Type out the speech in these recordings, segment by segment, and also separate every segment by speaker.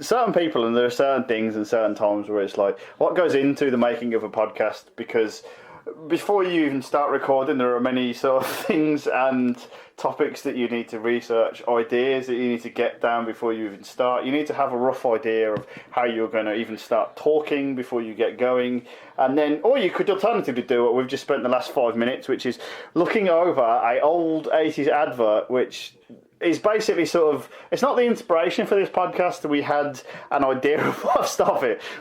Speaker 1: certain people, and there are certain things and certain times where it's like, what goes into the making of a podcast? Because before you even start recording, there are many sort of things and topics that you need to research, ideas that you need to get down before you even start. You need to have a rough idea of how you're going to even start talking before you get going. And then, or you could alternatively do what we've just spent the last 5 minutes, which is looking over a old 80s advert, which is basically sort of, it's not the inspiration for this podcast. We had an idea of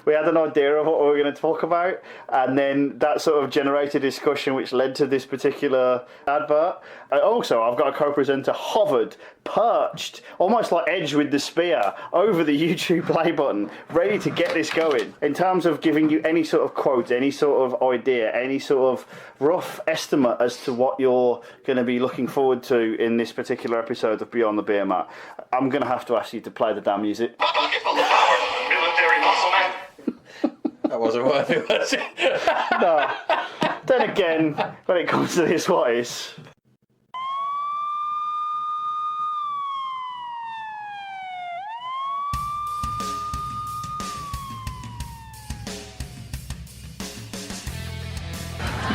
Speaker 1: we had an idea of what we were going to talk about, and then that sort of generated a discussion which led to this particular advert. Also, I've got a co-presenter hovered, perched, almost like Edge with the spear, over the YouTube play button, ready to get this going. In terms of giving you any sort of quote, any sort of idea, any sort of rough estimate as to what you're going to be looking forward to in this particular episode of Beyond the Beermat, I'm going to have to ask you to play the damn music.
Speaker 2: Military muscle man.
Speaker 3: That wasn't worth it, was it?
Speaker 1: No. Then again, when it comes to this, what is?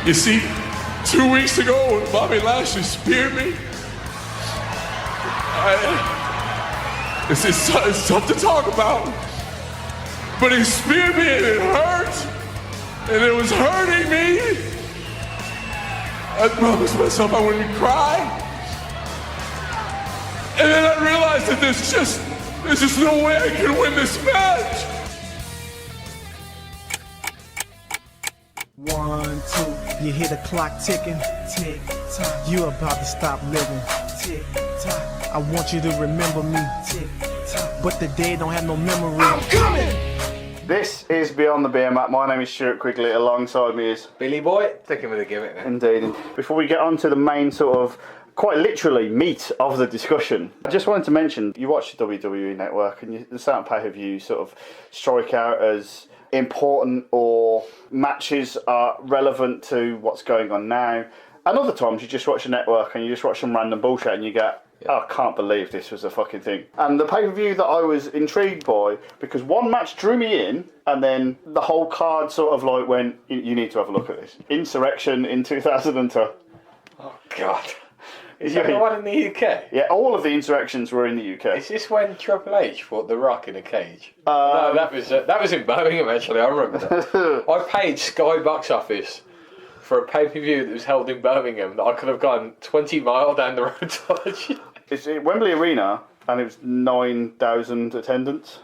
Speaker 4: You see, 2 weeks ago when Bobby Lashley speared me, it's tough to talk about, but he speared me and it hurt, and it was hurting me. I promised myself I wouldn't cry, and then I realized that there's just no way I can win this match.
Speaker 5: 1, 2, you hear the clock ticking, tick tock. You about to stop living, tick tock. I want you to remember me, tick tock. But the day don't have no memory. I'm coming.
Speaker 1: This is Beyond the Beermat. My name is Stuart Quigley. Alongside me is
Speaker 3: Billy Boy, sticking with the gimmick then.
Speaker 1: Indeed. And before we get on to the main sort of, quite literally, meat of the discussion, I just wanted to mention, you watch the WWE Network and the certain pay-per-views sort of strike out as important or matches are relevant to what's going on now. And other times you just watch the network and you just watch some random bullshit and you get, oh, I can't believe this was a fucking thing. And the pay-per-view that I was intrigued by, because one match drew me in, and then the whole card sort of like went, you need to have a look at this. Insurrection in 2002.
Speaker 3: Oh, God. Is that the one in the UK?
Speaker 1: Yeah, all of the insurrections were in the UK.
Speaker 3: Is this when Triple H fought The Rock in a cage? No, that was in Birmingham, actually, I remember that. I paid Sky Box Office for a pay-per-view that was held in Birmingham that I could have gone 20 miles down the road to watch.
Speaker 1: It's at Wembley Arena, and it was 9,000 attendance.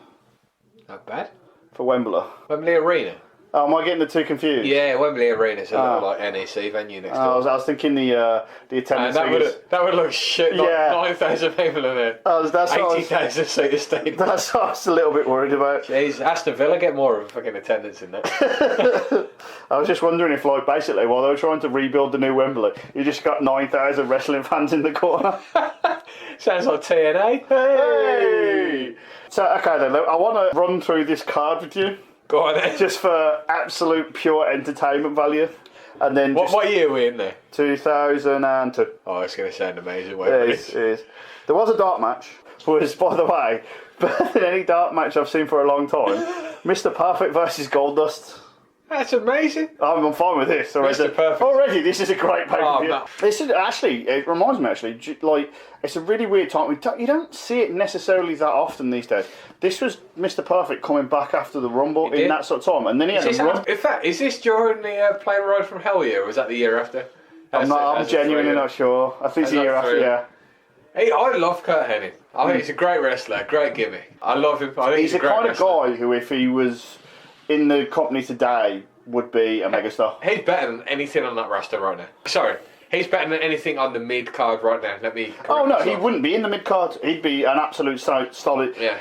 Speaker 3: Not bad.
Speaker 1: For Wembley.
Speaker 3: Wembley Arena?
Speaker 1: Oh, am I getting the two confused?
Speaker 3: Yeah, Wembley Arena's a little like NEC venue next door.
Speaker 1: I was thinking the attendance figures.
Speaker 3: That would look shit, like 9,000 people in there. 80,000 seat stadium.
Speaker 1: That's what I was a little bit worried about.
Speaker 3: Jeez, Aston Villa get more of a fucking attendance in there.
Speaker 1: I was just wondering if, like, basically, while they were trying to rebuild the new Wembley, you just got 9,000 wrestling fans in the corner.
Speaker 3: Sounds like TNA.
Speaker 1: Hey! So, okay then, I want to run through this card with you.
Speaker 3: Go on then.
Speaker 1: Just for absolute pure entertainment value. And then
Speaker 3: what year were we in there?
Speaker 1: 2002.
Speaker 3: Oh, it's going to sound amazing.
Speaker 1: It is. There was a dark match, which, by the way, better than any dark match I've seen for a long time. Mr. Perfect versus Goldust.
Speaker 3: That's amazing.
Speaker 1: I'm fine with this already.
Speaker 3: Mr. Perfect.
Speaker 1: Already, this is a great pay-per-view.
Speaker 3: No.
Speaker 1: This is actually, it reminds me actually, like, it's a really weird time. You don't see it necessarily that often these days. This was Mr. Perfect coming back after the Rumble in that sort of time, and then he had a run.
Speaker 3: In fact, is this during the Plane Ride from Hell year, or was that the year after?
Speaker 1: I'm genuinely not sure. I think it's the year after, yeah.
Speaker 3: Hey, I love Kurt Hennig. I think he's a great wrestler, great gimmick. I love him. I think
Speaker 1: He's
Speaker 3: a
Speaker 1: the
Speaker 3: great
Speaker 1: kind
Speaker 3: wrestler.
Speaker 1: of guy who, if he was in the company today, would be a megastar.
Speaker 3: He's better than anything on that roster right now. Sorry, he's better than anything on the mid card right now. Let me.
Speaker 1: Oh no, he wouldn't be in the mid card. He'd be an absolute solid.
Speaker 3: Yeah.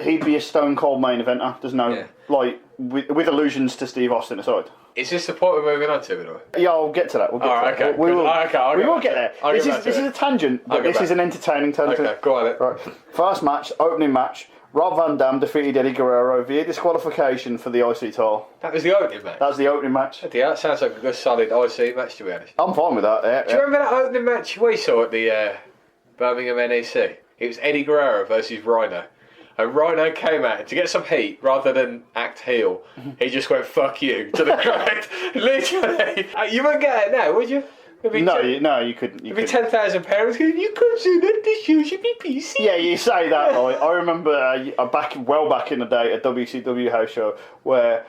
Speaker 1: He'd be a stone cold main eventer. There's no like with allusions to Steve Austin aside.
Speaker 3: Is this the point we're moving on to, by the way?
Speaker 1: Yeah, I'll get to that. We'll get to that.
Speaker 3: Okay.
Speaker 1: We will. We will get there. This is
Speaker 3: it.
Speaker 1: a tangent, but this is an entertaining tangent.
Speaker 3: Okay, go on then.
Speaker 1: Right. First match, opening match. Rob Van Dam defeated Eddie Guerrero via disqualification for the IC title.
Speaker 3: That was the opening match?
Speaker 1: That was the opening match.
Speaker 3: Yeah, that sounds like a good solid IC match, to be honest.
Speaker 1: I'm fine with that, yeah.
Speaker 3: Do you remember that opening match we saw at the Birmingham NEC? It was Eddie Guerrero versus Rhino. and Rhino came out to get some heat rather than act heel. He just went, fuck you, to the crowd. Literally. You wouldn't get it now, would you?
Speaker 1: No, you couldn't.
Speaker 3: It'd be £10,000 going, you could say that this show should be PC.
Speaker 1: Yeah, you say that, right? I remember back in the day, a WCW house show where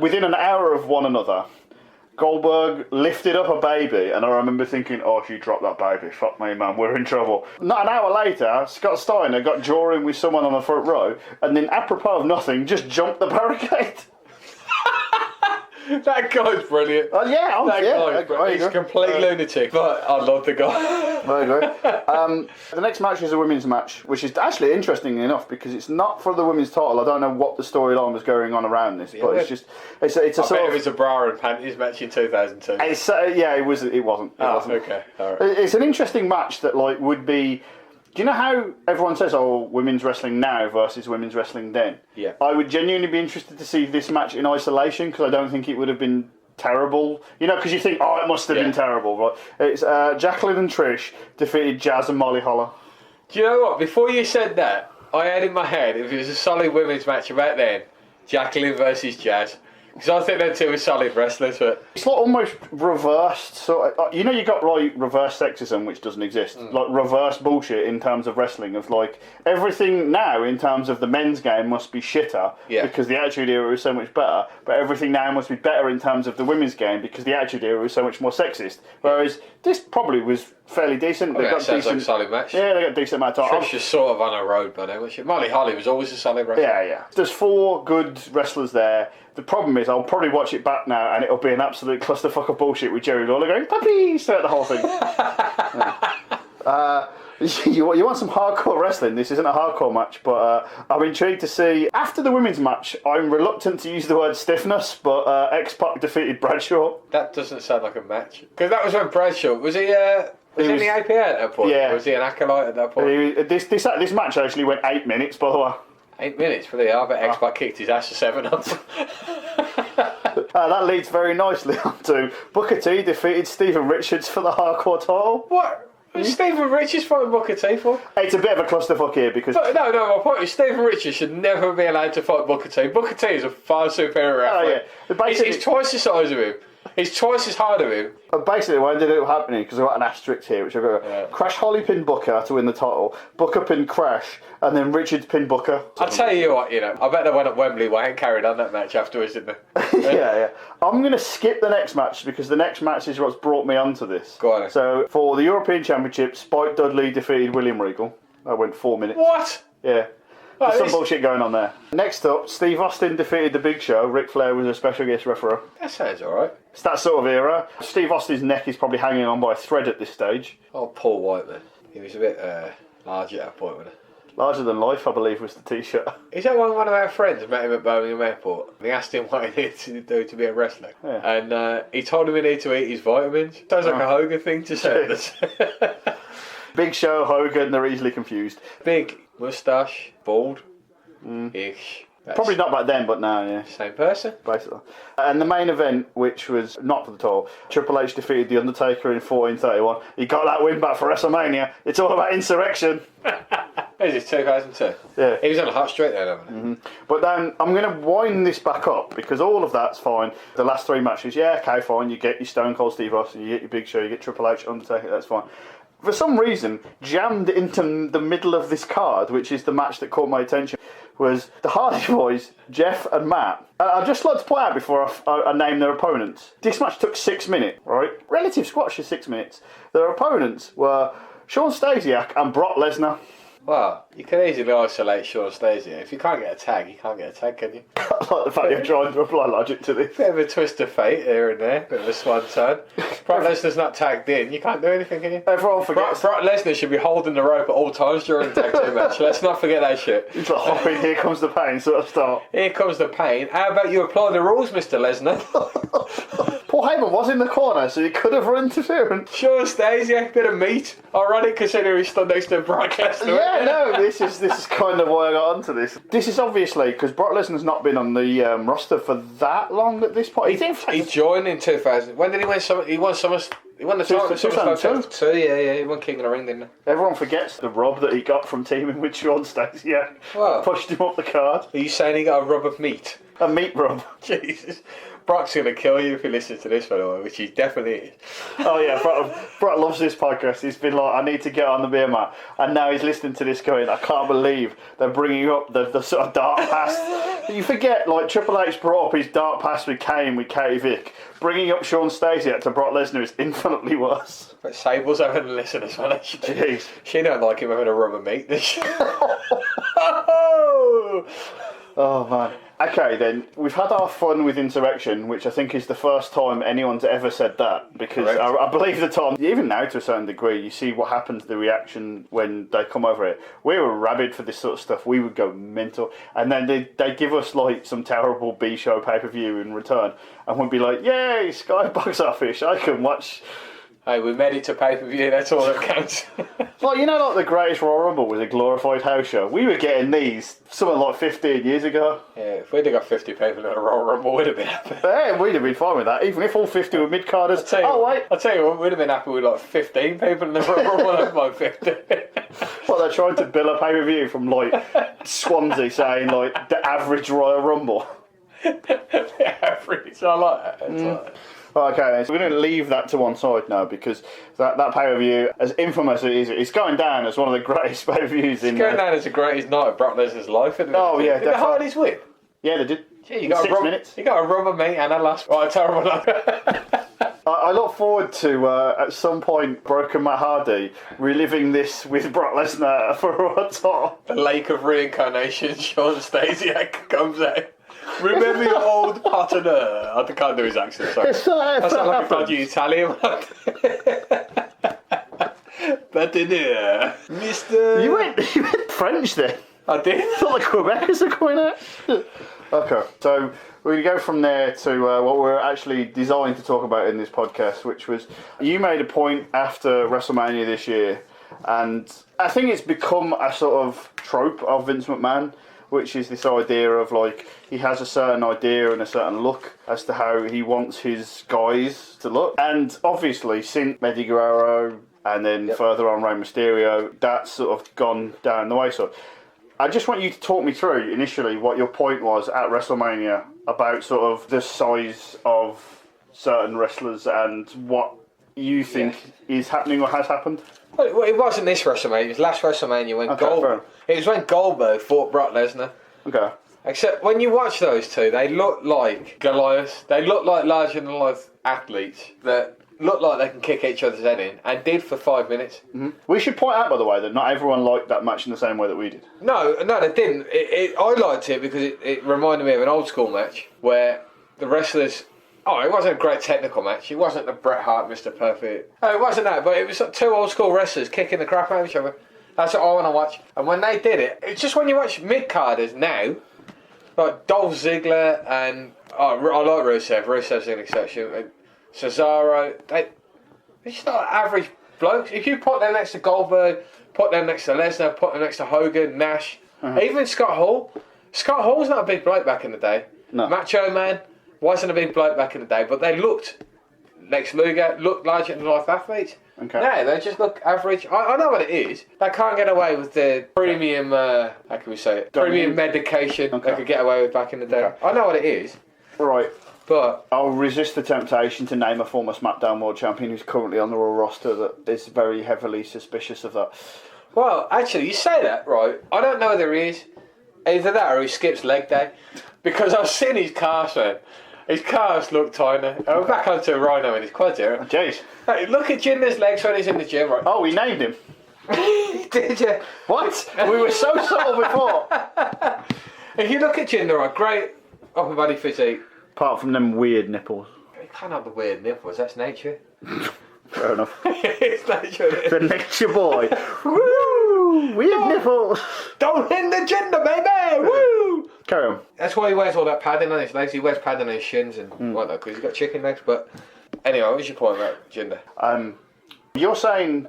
Speaker 1: within an hour of one another, Goldberg lifted up a baby, and I remember thinking, oh, if you drop that baby, fuck me, man, we're in trouble. Not an hour later, Scott Steiner got drawing with someone on the front row, and then, apropos of nothing, just jumped the barricade.
Speaker 3: That guy's brilliant. He's a complete lunatic, but I love the guy.
Speaker 1: I agree. The next match is a women's match, which is actually interesting enough because it's not for the women's title. I don't know what the storyline was going on around this, but it's a sort of...
Speaker 3: it was a bra and panties match in 2002.
Speaker 1: It wasn't. It wasn't.
Speaker 3: Okay, all right.
Speaker 1: It's an interesting match that would be... Do you know how everyone says, oh, women's wrestling now versus women's wrestling then?
Speaker 3: Yeah.
Speaker 1: I would genuinely be interested to see this match in isolation because I don't think it would have been terrible. You know, because you think, oh, it must have been terrible. Right? It's Jacqueline and Trish defeated Jazz and Molly Holly.
Speaker 3: Do you know what? Before you said that, I had in my head, if it was a solid women's match about then, Jacqueline versus Jazz. Because I think them two were solid wrestlers, but...
Speaker 1: It's almost reversed, sort of, you got reverse sexism, which doesn't exist. Reverse bullshit in terms of wrestling, of everything now in terms of the men's game must be shitter because the Attitude Era is so much better, but everything now must be better in terms of the women's game because the Attitude Era is so much more sexist. Whereas this probably was fairly decent.
Speaker 3: They got sounds like a solid match.
Speaker 1: Yeah, they got a decent amount of time.
Speaker 3: Trish is sort of on a road, but Molly Holly was always a solid wrestler.
Speaker 1: Yeah. There's 4 good wrestlers there. The problem is, I'll probably watch it back now, and it'll be an absolute clusterfuck of bullshit with Jerry Lawler going puppies throughout the whole thing. You want some hardcore wrestling? This isn't a hardcore match, but I'm intrigued to see. After the women's match, I'm reluctant to use the word stiffness, but X-Pac defeated Bradshaw.
Speaker 3: That doesn't sound like a match. Because that was when Bradshaw... Was he in the APA at that point?
Speaker 1: Yeah.
Speaker 3: Or was he an acolyte at that point?
Speaker 1: This match actually went 8 minutes, by the way.
Speaker 3: 8 minutes, really. I bet X-Pac kicked his ass for 7 up.
Speaker 1: That leads very nicely on to Booker T defeated Steven Richards for the hardcore title.
Speaker 3: What? Steven Richards fighting Booker T for?
Speaker 1: It's a bit of a clusterfuck here because...
Speaker 3: No, my point is Steven Richards should never be allowed to fight Booker T. Booker T is a far superior athlete. He's twice the size of him. He's twice as hard of him.
Speaker 1: Basically, what ended up happening, because I've got an asterisk here, which I've got Crash Holly pinned Booker to win the title, Booker pinned Crash, and then Richards pinned Booker.
Speaker 3: I'll tell you what, I bet they went at Wembley and carried on that match afterwards, didn't they?
Speaker 1: Yeah. I'm going to skip the next match, because the next match is what's brought me onto this.
Speaker 3: Go on.
Speaker 1: So, for the European Championship, Spike Dudley defeated William Regal. That went 4 minutes.
Speaker 3: What?
Speaker 1: Yeah. There's some bullshit going on there. Next up, Steve Austin defeated The Big Show. Ric Flair was a special guest referee.
Speaker 3: That sounds alright.
Speaker 1: It's that sort of era. Steve Austin's neck is probably hanging on by a thread at this stage.
Speaker 3: Oh, Paul Whiteman. He was a bit large at that point, wasn't he?
Speaker 1: Larger Than Life, I believe, was the t-shirt.
Speaker 3: Is that one of our friends met him at Birmingham Airport? And he asked him what he needed to do to be a wrestler. Yeah. And he told him he needed to eat his vitamins. Sounds like a Hogan thing to say.
Speaker 1: Big Show, Hogan, they're easily confused.
Speaker 3: Big moustache, bald. Ish.
Speaker 1: Probably not back then, but now, yeah.
Speaker 3: Same person.
Speaker 1: Basically. And the main event, which was not for the title, Triple H defeated The Undertaker in 1431. He got that win back for WrestleMania. It's all about insurrection.
Speaker 3: Is it 2002?
Speaker 1: Yeah.
Speaker 3: He was on a hot streak then, haven't he? Mm-hmm.
Speaker 1: But then I'm going to wind this back up because all of that's fine. The last 3 matches, okay, fine. You get your Stone Cold Steve Austin, you get your Big Show, you get Triple H, Undertaker, that's fine. For some reason, jammed into the middle of this card, which is the match that caught my attention, was the Hardy Boys, Jeff and Matt. I'd just like to point out before I name their opponents. This match took 6 minutes, right? Relative squash is 6 minutes. Their opponents were Shawn Stasiak and Brock Lesnar.
Speaker 3: Well, you can easily isolate Shawn Stasiak. If you can't get a tag, you can't get a tag, can you?
Speaker 1: I like the fact you're trying to apply logic to this.
Speaker 3: Bit of a twist of fate here and there, bit of a swan turn. Brock Lesnar's not tagged in, you can't do anything, can you?
Speaker 1: Everyone forgets.
Speaker 3: Brock Lesnar should be holding the rope at all times during the tag team match. Let's not forget that shit.
Speaker 1: It's like hopping, here comes the pain sort of start.
Speaker 3: Here comes the pain. How about you apply the rules, Mr. Lesnar?
Speaker 1: Paul Heyman was in the corner, so he could have run interference.
Speaker 3: Shawn Stasiak, bit of meat. Ironic considering he stood next to Brock Lesnar.
Speaker 1: Yeah, no, this is kind of why I got onto this. This is obviously because Brock Lesnar's not been on the roster for that long at this point.
Speaker 3: He joined in 2000. When did he win? He won He won the title.
Speaker 1: 2002.
Speaker 3: Yeah. He won King of the Ring, didn't he?
Speaker 1: Everyone forgets the rub that he got from teaming with Sean Stasiak.
Speaker 3: Wow.
Speaker 1: Pushed him up the card.
Speaker 3: Are you saying he got a rub of meat?
Speaker 1: A meat rub.
Speaker 3: Jesus. Brock's going to kill you if he listens to this, by the way, which he definitely is.
Speaker 1: Oh yeah, Brock loves this podcast. He's been like, I need to get on the Beermat, and now he's listening to this going, I can't believe they're bringing up the sort of dark past. You forget, like, Triple H brought up his dark past with Kane, with Katie Vick. Bringing up Sean Stasiak to Brock Lesnar is infinitely worse.
Speaker 3: But Sable's having a listen as well.
Speaker 1: Jeez.
Speaker 3: She don't like him having a rub of meat, does she?
Speaker 1: Oh man. Okay then, we've had our fun with Insurrection, which I think is the first time anyone's ever said that, because I believe the time, even now to a certain degree, you see what happens, the reaction when they come over it. We were rabid for this sort of stuff, we would go mental, and then they give us like some terrible B-show pay-per-view in return, and we'd be like, yay, Sky box office, I can watch...
Speaker 3: Hey, we made it to pay-per-view, that's all that counts.
Speaker 1: Like, you know, like the Greatest Royal Rumble was a glorified house show. We were getting these something like 15 years ago.
Speaker 3: Yeah, if we'd have got 50 people in a Royal Rumble, we'd have been happy.
Speaker 1: Yeah, we'd have been fine with that, even if all 50 were mid-carders.
Speaker 3: I'll tell you what, we'd have been happy with like 15 people in the Royal Rumble, that's my 50.
Speaker 1: Well, they're trying to bill a pay-per-view from, like, Swansea saying, like, the average Royal Rumble.
Speaker 3: The average, I like that.
Speaker 1: Okay, so we're going to leave that to one side now, because that pay-per-view, as infamous as it is, it's going down as one of the greatest pay-per-views in...
Speaker 3: It's going down as the greatest night of Brock Lesnar's life, isn't it?
Speaker 1: Oh, yeah,
Speaker 3: Did they hold his whip?
Speaker 1: Yeah, they did.
Speaker 3: Gee, you got
Speaker 1: 6 minutes.
Speaker 3: You got a rubber meat and a last... Oh, a terrible night.
Speaker 1: I look forward to, at some point, Broken Matt Hardy reliving this with Brock Lesnar for a time.
Speaker 3: The lake of reincarnation, Sean Stasiak comes out. Remember your old partner. I can't do his accent, sorry. I sound like a dodgy Italian one. Partner. Mister...
Speaker 1: You went French then?
Speaker 3: I did.
Speaker 1: I thought the Quebecers are coming out. Okay, so we're going to go from there to what we're actually designed to talk about in this podcast, which was, you made a point after WrestleMania this year, and I think it's become a sort of trope of Vince McMahon, which is this idea of, like, he has a certain idea and a certain look as to how he wants his guys to look. And obviously, since Eddie Guerrero and then further on Rey Mysterio, that's sort of gone down the wayside. I just want you to talk me through, initially, what your point was at WrestleMania about sort of the size of certain wrestlers and what you think is happening or has happened.
Speaker 3: Well, it wasn't this WrestleMania. It was last WrestleMania when Goldberg. It was when Goldberg fought Brock Lesnar.
Speaker 1: Okay.
Speaker 3: Except when you watch those two, they look like Goliath. They look like larger-than-life athletes that look like they can kick each other's head in, and did for 5 minutes.
Speaker 1: Mm-hmm. We should point out, by the way, that not everyone liked that match in the same way that we did.
Speaker 3: No, they didn't. I liked it because it reminded me of an old school match where the wrestlers... Oh, it wasn't a great technical match. It wasn't the Bret Hart, Mr. Perfect. No, it wasn't that, but it was two old school wrestlers kicking the crap out of each other. That's what I want to watch. And when they did it, it's just when you watch mid-carders now, like Dolph Ziggler and... I like Rusev. Rusev's an exception. And Cesaro, they're just not average blokes. If you put them next to Goldberg, put them next to Lesnar, put them next to Hogan, Nash, even Scott Hall. Scott Hall's not a big bloke back in the day.
Speaker 1: No.
Speaker 3: Macho Man wasn't a big bloke back in the day, but they looked, Lex Luger, looked larger than life athletes.
Speaker 1: Okay.
Speaker 3: No, they just look average. I know what it is. They can't get away with the premium, how can we say it? Premium medication they could get away with back in the day. Okay. I know what it is.
Speaker 1: Right.
Speaker 3: But
Speaker 1: I'll resist the temptation to name a former SmackDown World Champion who's currently on the Raw roster that is very heavily suspicious of that.
Speaker 3: Well, actually, you say that, right? I don't know whether he is. Either that or he skips leg day. Because I've seen his calves, man. His calves look tiny. I'm back onto a Rhino in his quads here.
Speaker 1: Oh, jeez.
Speaker 3: Hey, look at Jinder's legs when he's in the gym, right?
Speaker 1: Oh, we named him.
Speaker 3: Did you?
Speaker 1: What? We were so subtle before.
Speaker 3: If you look at Jinder, right, great upper body physique.
Speaker 1: Apart from them weird nipples.
Speaker 3: You can't have the weird nipples, that's nature.
Speaker 1: Fair enough.
Speaker 3: It's nature.
Speaker 1: The nature boy. Woo! Weird nipples.
Speaker 3: Don't hinder Jinder, baby! Woo!
Speaker 1: Carry on.
Speaker 3: That's why he wears all that padding on his legs. He wears padding on his shins and whatnot, because he's got chicken legs. But anyway, what was your point about Jinder?
Speaker 1: You're saying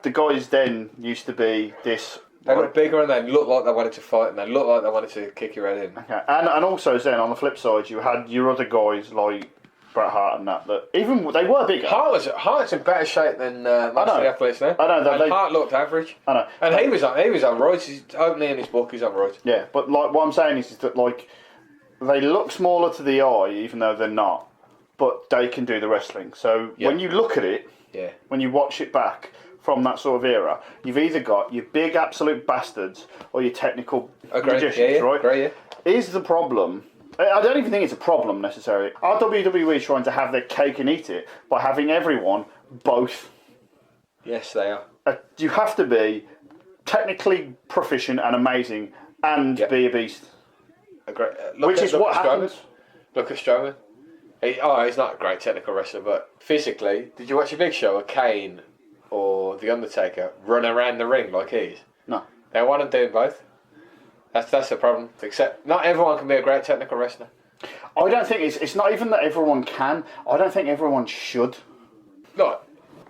Speaker 1: the guys then used to be this...
Speaker 3: They look bigger and they look like they wanted to fight and they look like they wanted to kick your head in.
Speaker 1: Okay. And also then on the flip side, you had your other guys like Bret Hart and that even they were bigger.
Speaker 3: Hart's in better shape than most of the athletes now.
Speaker 1: I know
Speaker 3: and Hart looked average.
Speaker 1: I know,
Speaker 3: and he was on roids. He's openly in his book. He's on roids.
Speaker 1: Yeah, but like what I'm saying is that like they look smaller to the eye, even though they're not. But they can do the wrestling. So when you look at it, when you watch it back from that sort of era, you've either got your big absolute bastards or your technical magicians, right?
Speaker 3: Agree, yeah.
Speaker 1: Is the problem... I don't even think it's a problem necessarily. Are WWE trying to have their cake and eat it by having everyone both?
Speaker 3: Yes, they are.
Speaker 1: You have to be technically proficient and amazing and be a beast. Which is what happens.
Speaker 3: Look at Strowman. He's not a great technical wrestler, but physically, did you watch a Big Show or Kane or The Undertaker run around the ring like he is?
Speaker 1: No.
Speaker 3: They want to do both. That's the problem. Except not everyone can be a great technical wrestler.
Speaker 1: I don't think it's not even that everyone can. I don't think everyone should.
Speaker 3: Look,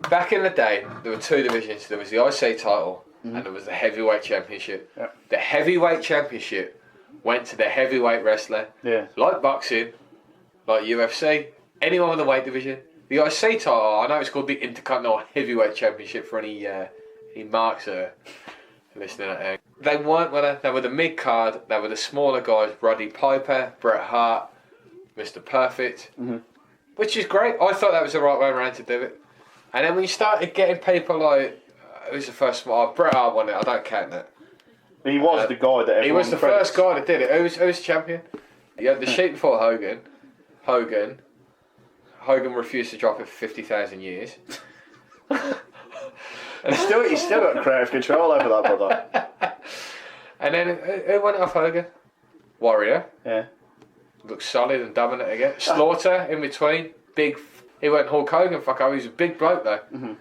Speaker 3: back in the day, there were two divisions. There was the IC title and there was the heavyweight championship.
Speaker 1: Yep.
Speaker 3: The heavyweight championship went to the heavyweight wrestler.
Speaker 1: Yeah.
Speaker 3: Like boxing, like UFC, anyone with a weight division. The IC title, I know it's called the Intercontinental Heavyweight Championship for any marks listening out there. They weren't winner. They were the mid card. They were the smaller guys. Roddy Piper, Bret Hart, Mr. Perfect, which is great. I thought that was the right way around to do it. And then when you started getting people like, who's the first one? Bret Hart won it. I don't count that.
Speaker 1: He was the guy that everyone
Speaker 3: He was the
Speaker 1: credits.
Speaker 3: first guy that did it. Who's champion? You had the sheep before Hogan. Hogan refused to drop it for 50,000 years.
Speaker 1: And he's still got creative control over that, brother.
Speaker 3: And then who went off Hogan? Warrior.
Speaker 1: Yeah.
Speaker 3: Looked solid and dominant again. Slaughter in between. Big. He went Hulk Hogan. Fuck, he was a big bloke though.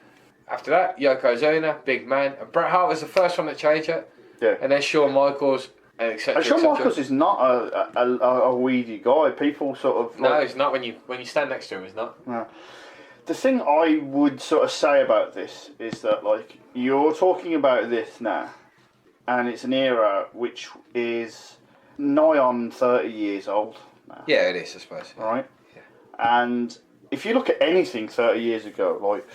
Speaker 3: After that, Yokozuna, big man. And Bret Hart was the first one that changed it.
Speaker 1: Yeah.
Speaker 3: And then Shawn Michaels, and etc.
Speaker 1: And Shawn Michaels is not a weedy guy. People sort of...
Speaker 3: No, he's not. When you stand next to him, he's not.
Speaker 1: No. The thing I would sort of say about this is that, like, you're talking about this now, and it's an era which is nigh on 30 years old now.
Speaker 3: Yeah, it is, I suppose.
Speaker 1: Right?
Speaker 3: Yeah.
Speaker 1: And if you look at anything 30 years ago, like,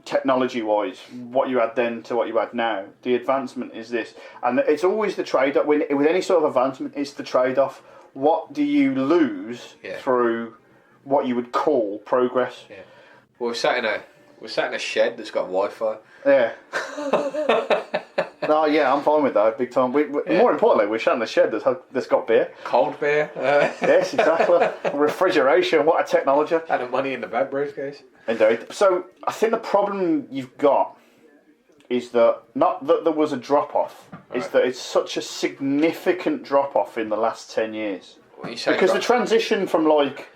Speaker 1: technology-wise, what you had then to what you had now, the advancement is this. And it's always the trade-off. With any sort of advancement, it's the trade-off. What do you lose through what you would call progress?
Speaker 3: Yeah. Well, we're sat in a shed that's got Wi-Fi.
Speaker 1: Yeah. No, yeah, I'm fine with that, big time. More importantly, we're sat in a shed that's got beer.
Speaker 3: Cold beer.
Speaker 1: Yes, exactly. Refrigeration, what a technology.
Speaker 3: And the money in the bag briefcase.
Speaker 1: Indeed. So, I think the problem you've got is that, not that there was a drop-off, is that it's such a significant drop-off in the last 10 years. Because the transition from, like,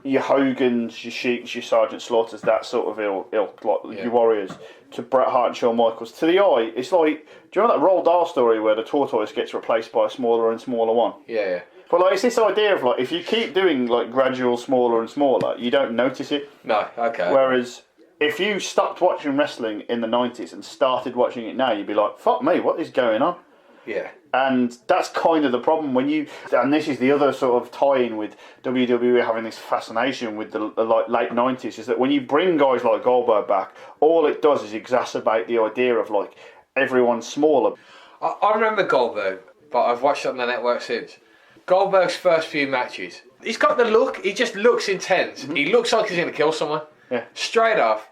Speaker 1: your Hogans, your Sheiks, your Sergeant Slaughters, that sort of ilk, like your Warriors, to Bret Hart and Shawn Michaels, to the eye, it's like, do you know that Roald Dahl story where the tortoise gets replaced by a smaller and smaller one?
Speaker 3: Yeah.
Speaker 1: But like, it's this idea of like, if you keep doing like gradual smaller and smaller, you don't notice it.
Speaker 3: No, okay.
Speaker 1: Whereas if you stopped watching wrestling in the 90s and started watching it now, you'd be like, fuck me, what is going on?
Speaker 3: Yeah.
Speaker 1: And that's kind of the problem when you, and this is the other sort of tie-in with WWE having this fascination with the like late 90s, is that when you bring guys like Goldberg back, all it does is exacerbate the idea of like everyone's smaller.
Speaker 3: I remember Goldberg, but I've watched it on the network since. Goldberg's first few matches, he's got the look, he just looks intense. He looks like he's going to kill someone.
Speaker 1: Yeah.
Speaker 3: Straight off.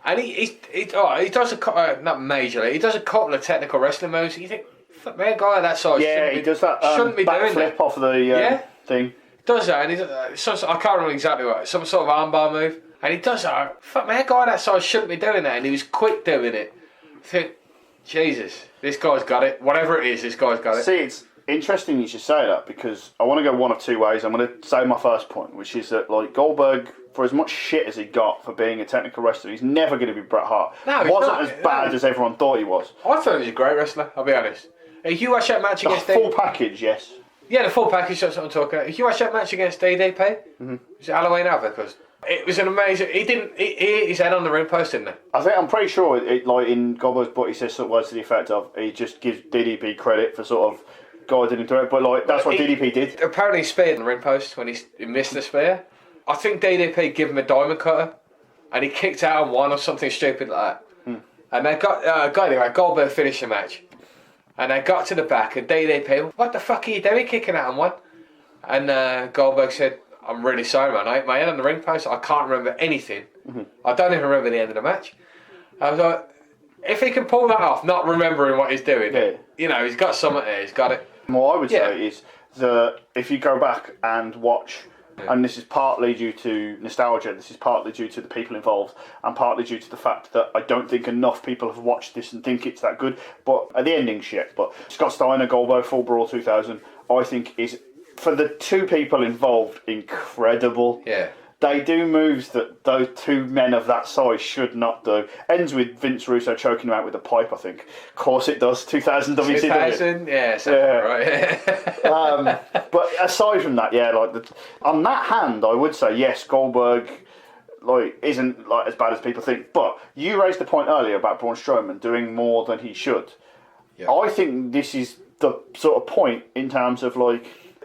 Speaker 3: And he does not majorly, he does a couple of technical wrestling moves. You think, fuck man, a guy of that size.
Speaker 1: Yeah, he does that
Speaker 3: shouldn't be doing
Speaker 1: backflip
Speaker 3: that.
Speaker 1: off the thing.
Speaker 3: Does that, and he does, I can't remember exactly what, some sort of armbar move. And he does that. Fuck man, a guy of that size shouldn't be doing that. And he was quick doing it. I think, Jesus, this guy's got it. Whatever it is, this guy's got it.
Speaker 1: See, it's interesting you should say that, because I want to go one of two ways. I'm going to say my first point, which is that like Goldberg, for as much shit as he got for being a technical wrestler, he's never going to be Bret Hart.
Speaker 3: No,
Speaker 1: he wasn't as bad as everyone thought he was.
Speaker 3: I thought he was a great wrestler, I'll be honest. If you watch that match
Speaker 1: The
Speaker 3: against
Speaker 1: full package, yes.
Speaker 3: Yeah, the full package, that's what I'm talking about. If you watch that match against DDP, was it Halloween Havoc? Because it was an amazing... He hit his head on the ring post, didn't he?
Speaker 1: I'm pretty sure, like in Goldberg's book, he says some words to the effect of, he just gives DDP credit for sort of guiding him through it, but like, that's what DDP did.
Speaker 3: Apparently he speared on the ring post when he missed the spear. I think DDP gave him a diamond cutter, and he kicked out on one or something stupid like that. And they got Goldberg finished the match, and they got to the back, and DDP, what the fuck are you doing kicking out on one? And Goldberg said, I'm really sorry, man. I hit my head on the ring post. I can't remember anything. I don't even remember the end of the match. I was like, if he can pull that off, not remembering what he's doing, you know, he's got something there. He's got it.
Speaker 1: What I would say is that if you go back and watch, and this is partly due to nostalgia, this is partly due to the people involved, and partly due to the fact that I don't think enough people have watched this and think it's that good. But the ending shit. But Scott Steiner, Goldberg, Full Brawl 2000, I think is, for the two people involved, incredible.
Speaker 3: Yeah.
Speaker 1: They do moves that those two men of that size should not do. Ends with Vince Russo choking him out with a pipe, I think. Of course it does. 2000 WCW.
Speaker 3: 2000, right.
Speaker 1: But aside from that, on that hand, I would say yes, Goldberg isn't as bad as people think. But you raised the point earlier about Braun Strowman doing more than he should. Yeah. I think this is the sort of point in terms of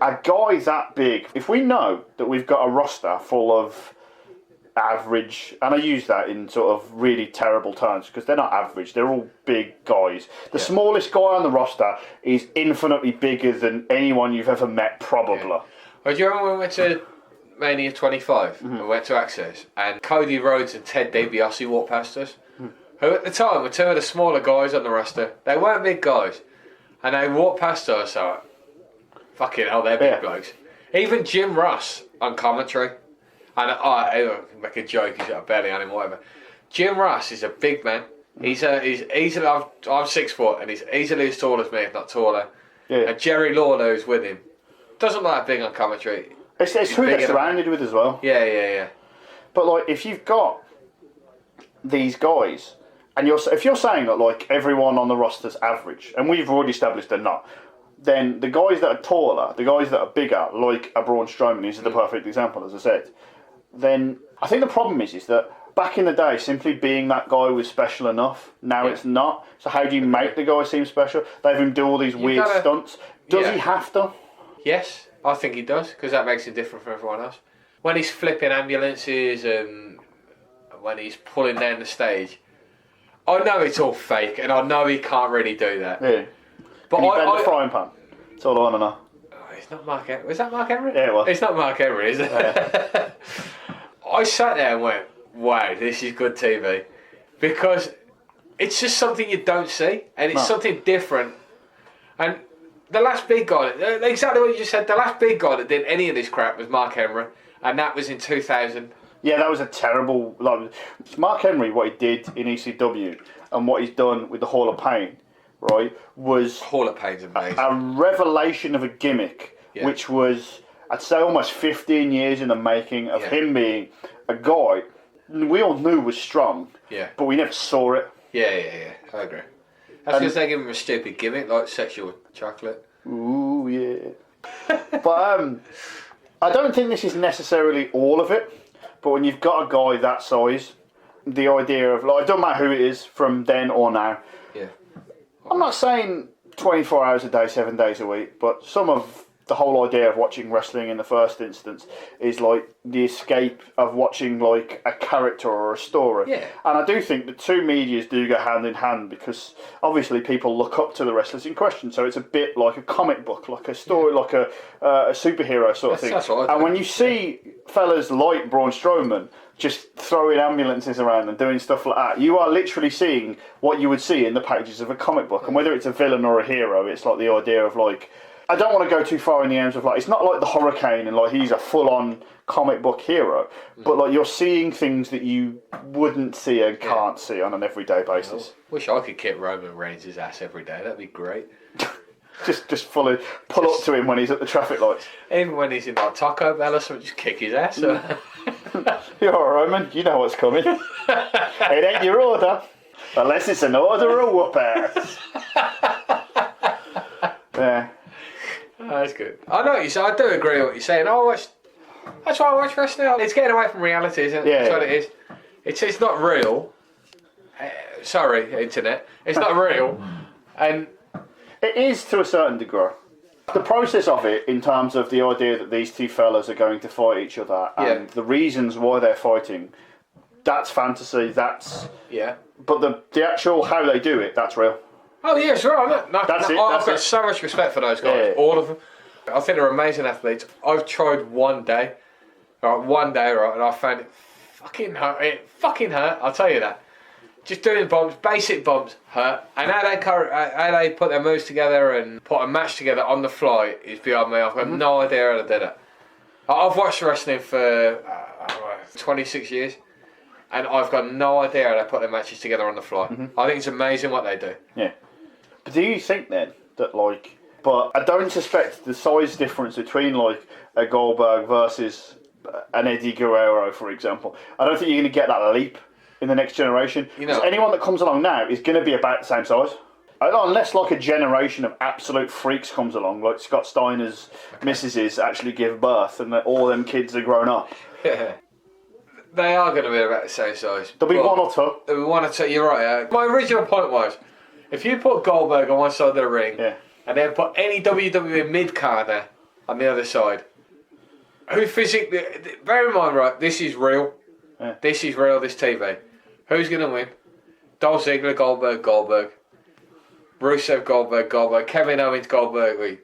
Speaker 1: a guy that big, if we know that we've got a roster full of average, and I use that in sort of really terrible terms because they're not average, they're all big guys. The smallest guy on the roster is infinitely bigger than anyone you've ever met, probably.
Speaker 3: Yeah. Well, do you remember when we went to Mania 25 and we went to Access and Cody Rhodes and Ted DiBiase walked past us, who at the time were two of the smaller guys on the roster. They weren't big guys. And they walked past us, so fucking hell, they're big blokes. Even Jim Ross on commentary, and I make a joke, he's got a belly on him, whatever. Jim Ross is a big man. He's easily, I'm 6 foot, and he's easily as tall as me, if not taller. Yeah. And Jerry Lawler, who's with him, doesn't look that big on commentary.
Speaker 1: It's who they're surrounded with as well.
Speaker 3: Yeah.
Speaker 1: But if you've got these guys, and if you're saying that everyone on the roster's average, and we've already established they're not, then the guys that are taller, the guys that are bigger, like a Braun Strowman, this is the perfect example, as I said, then I think the problem is that back in the day, simply being that guy was special enough. Now it's not. So how do you make the guy seem special? They have him do all these weird stunts. Does he have to?
Speaker 3: Yes, I think he does, because that makes him different from everyone else. When he's flipping ambulances and when he's pulling down the stage, I know it's all fake, and I know he can't really do that.
Speaker 1: Yeah. But can you bend the frying pan? That's all I want to know.
Speaker 3: It's not Mark Henry. Was that Mark Henry?
Speaker 1: Yeah, it was.
Speaker 3: It's not Mark Henry, is it? Yeah. I sat there and went, wow, this is good TV. Because it's just something you don't see, and it's something different. And the last big guy, exactly what you just said, the last big guy that did any of this crap was Mark Henry, and that was in 2000. Yeah,
Speaker 1: that was a terrible... Mark Henry, what he did in ECW, and what he's done with the Hall of Pain, right, was...
Speaker 3: Hall of Pain's amazing.
Speaker 1: A revelation of a gimmick, which was, I'd say, almost 15 years in the making of him being a guy we all knew was strong, but we never saw it.
Speaker 3: Yeah, I agree. That's because they give him a stupid gimmick, like sexual chocolate.
Speaker 1: Ooh, yeah. But I don't think this is necessarily all of it, but when you've got a guy that size, the idea of, it doesn't matter who it is from then or now.
Speaker 3: Yeah.
Speaker 1: I'm not saying 24 hours a day, 7 days a week, but some of the whole idea of watching wrestling in the first instance is the escape of watching a character or a story.
Speaker 3: Yeah.
Speaker 1: And I do think the two medias do go hand in hand because obviously people look up to the wrestlers in question, so it's a bit like a comic book, like a story, like a superhero sort of thing.
Speaker 3: That's what I
Speaker 1: and when you see fellas like Braun Strowman just throwing ambulances around and doing stuff like that, you are literally seeing what you would see in the pages of a comic book. And whether it's a villain or a hero, it's the idea of I don't want to go too far in the arms of it's not like the Hurricane and he's a full-on comic book hero, but you're seeing things that you wouldn't see and can't see on an everyday basis.
Speaker 3: Wish I could kick Roman Reigns' ass every day. That'd be great.
Speaker 1: just pull up to him when he's at the traffic lights.
Speaker 3: Even when he's in Taco Bell or something, just kick his ass.
Speaker 1: You're all right, Roman. You know what's coming. It ain't your order, unless it's an order of whoop ass. Yeah.
Speaker 3: That's good. I know what you say. I do agree with what you're saying. That's why I watch wrestling. It's getting away from reality, isn't it?
Speaker 1: Yeah.
Speaker 3: That's what it is. It's not real. Sorry, internet. It's not real. And
Speaker 1: it is to a certain degree. The process of it, in terms of the idea that these two fellas are going to fight each other and the reasons why they're fighting, that's fantasy. That's But the actual how they do it, that's real.
Speaker 3: Oh yeah, sure. I've got
Speaker 1: it.
Speaker 3: so much respect for those guys, all of them. I think they're amazing athletes. I've tried one day, and I found it fucking hurt. It fucking hurt. I'll tell you that. Just doing bumps, basic bumps, hurt. And how they put their moves together and put a match together on the fly is beyond me. I've got no idea how they did it. I've watched wrestling for 26 years, and I've got no idea how they put their matches together on the fly. I think it's amazing what they do.
Speaker 1: Yeah. But do you think then that but I don't suspect the size difference between a Goldberg versus an Eddie Guerrero, for example. I don't think you're going to get that leap in the next generation. Anyone that comes along now is going to be about the same size. Unless a generation of absolute freaks comes along, like Scott Steiner's missuses actually give birth and that all them kids are grown up.
Speaker 3: Yeah. They are going to be about the same size.
Speaker 1: There'll be one or two.
Speaker 3: There'll be one or two, you're right. My original point was, if you put Goldberg on one side of the ring, and then put any WWE mid-carder on the other side, who physically... Bear in mind, right, this is real. Yeah. This is real, this TV. Who's going to win? Dolph Ziggler, Goldberg. Rusev, Goldberg. Kevin Owens, Goldberg.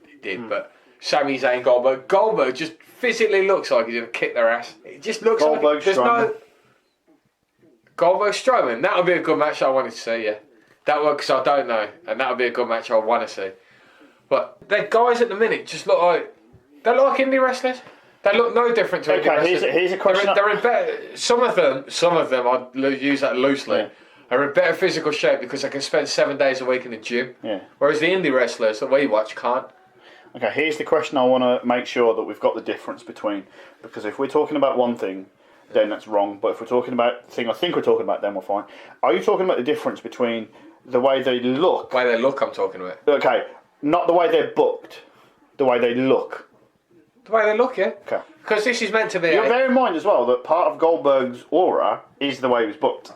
Speaker 3: He did, but Sami Zayn, Goldberg. Goldberg just physically looks like he's going to kick their ass. It just looks like... There's no... Goldberg Strowman. That would be a good match I wanted to see, yeah. That would, because I don't know. And that would be a good match I want to see. But their guys at the minute just look like... They look like indie wrestlers. They look no different to indie wrestlers.
Speaker 1: Here's a question.
Speaker 3: They're in better... Some of them, I'd use that loosely, are in better physical shape because they can spend 7 days a week in the gym. Yeah. Whereas the indie wrestlers that we watch can't.
Speaker 1: Okay, here's the question I want to make sure that we've got the difference between. Because if we're talking about one thing, then that's wrong. But if we're talking about the thing I think we're talking about, then we're fine. Are you talking about the difference between the way they look?
Speaker 3: The way they look, I'm talking about.
Speaker 1: Okay, not the way they're booked. The way they look.
Speaker 3: The way they look, yeah.
Speaker 1: Okay.
Speaker 3: Because this is meant to be...
Speaker 1: Bear in mind as well that part of Goldberg's aura is the way he was booked.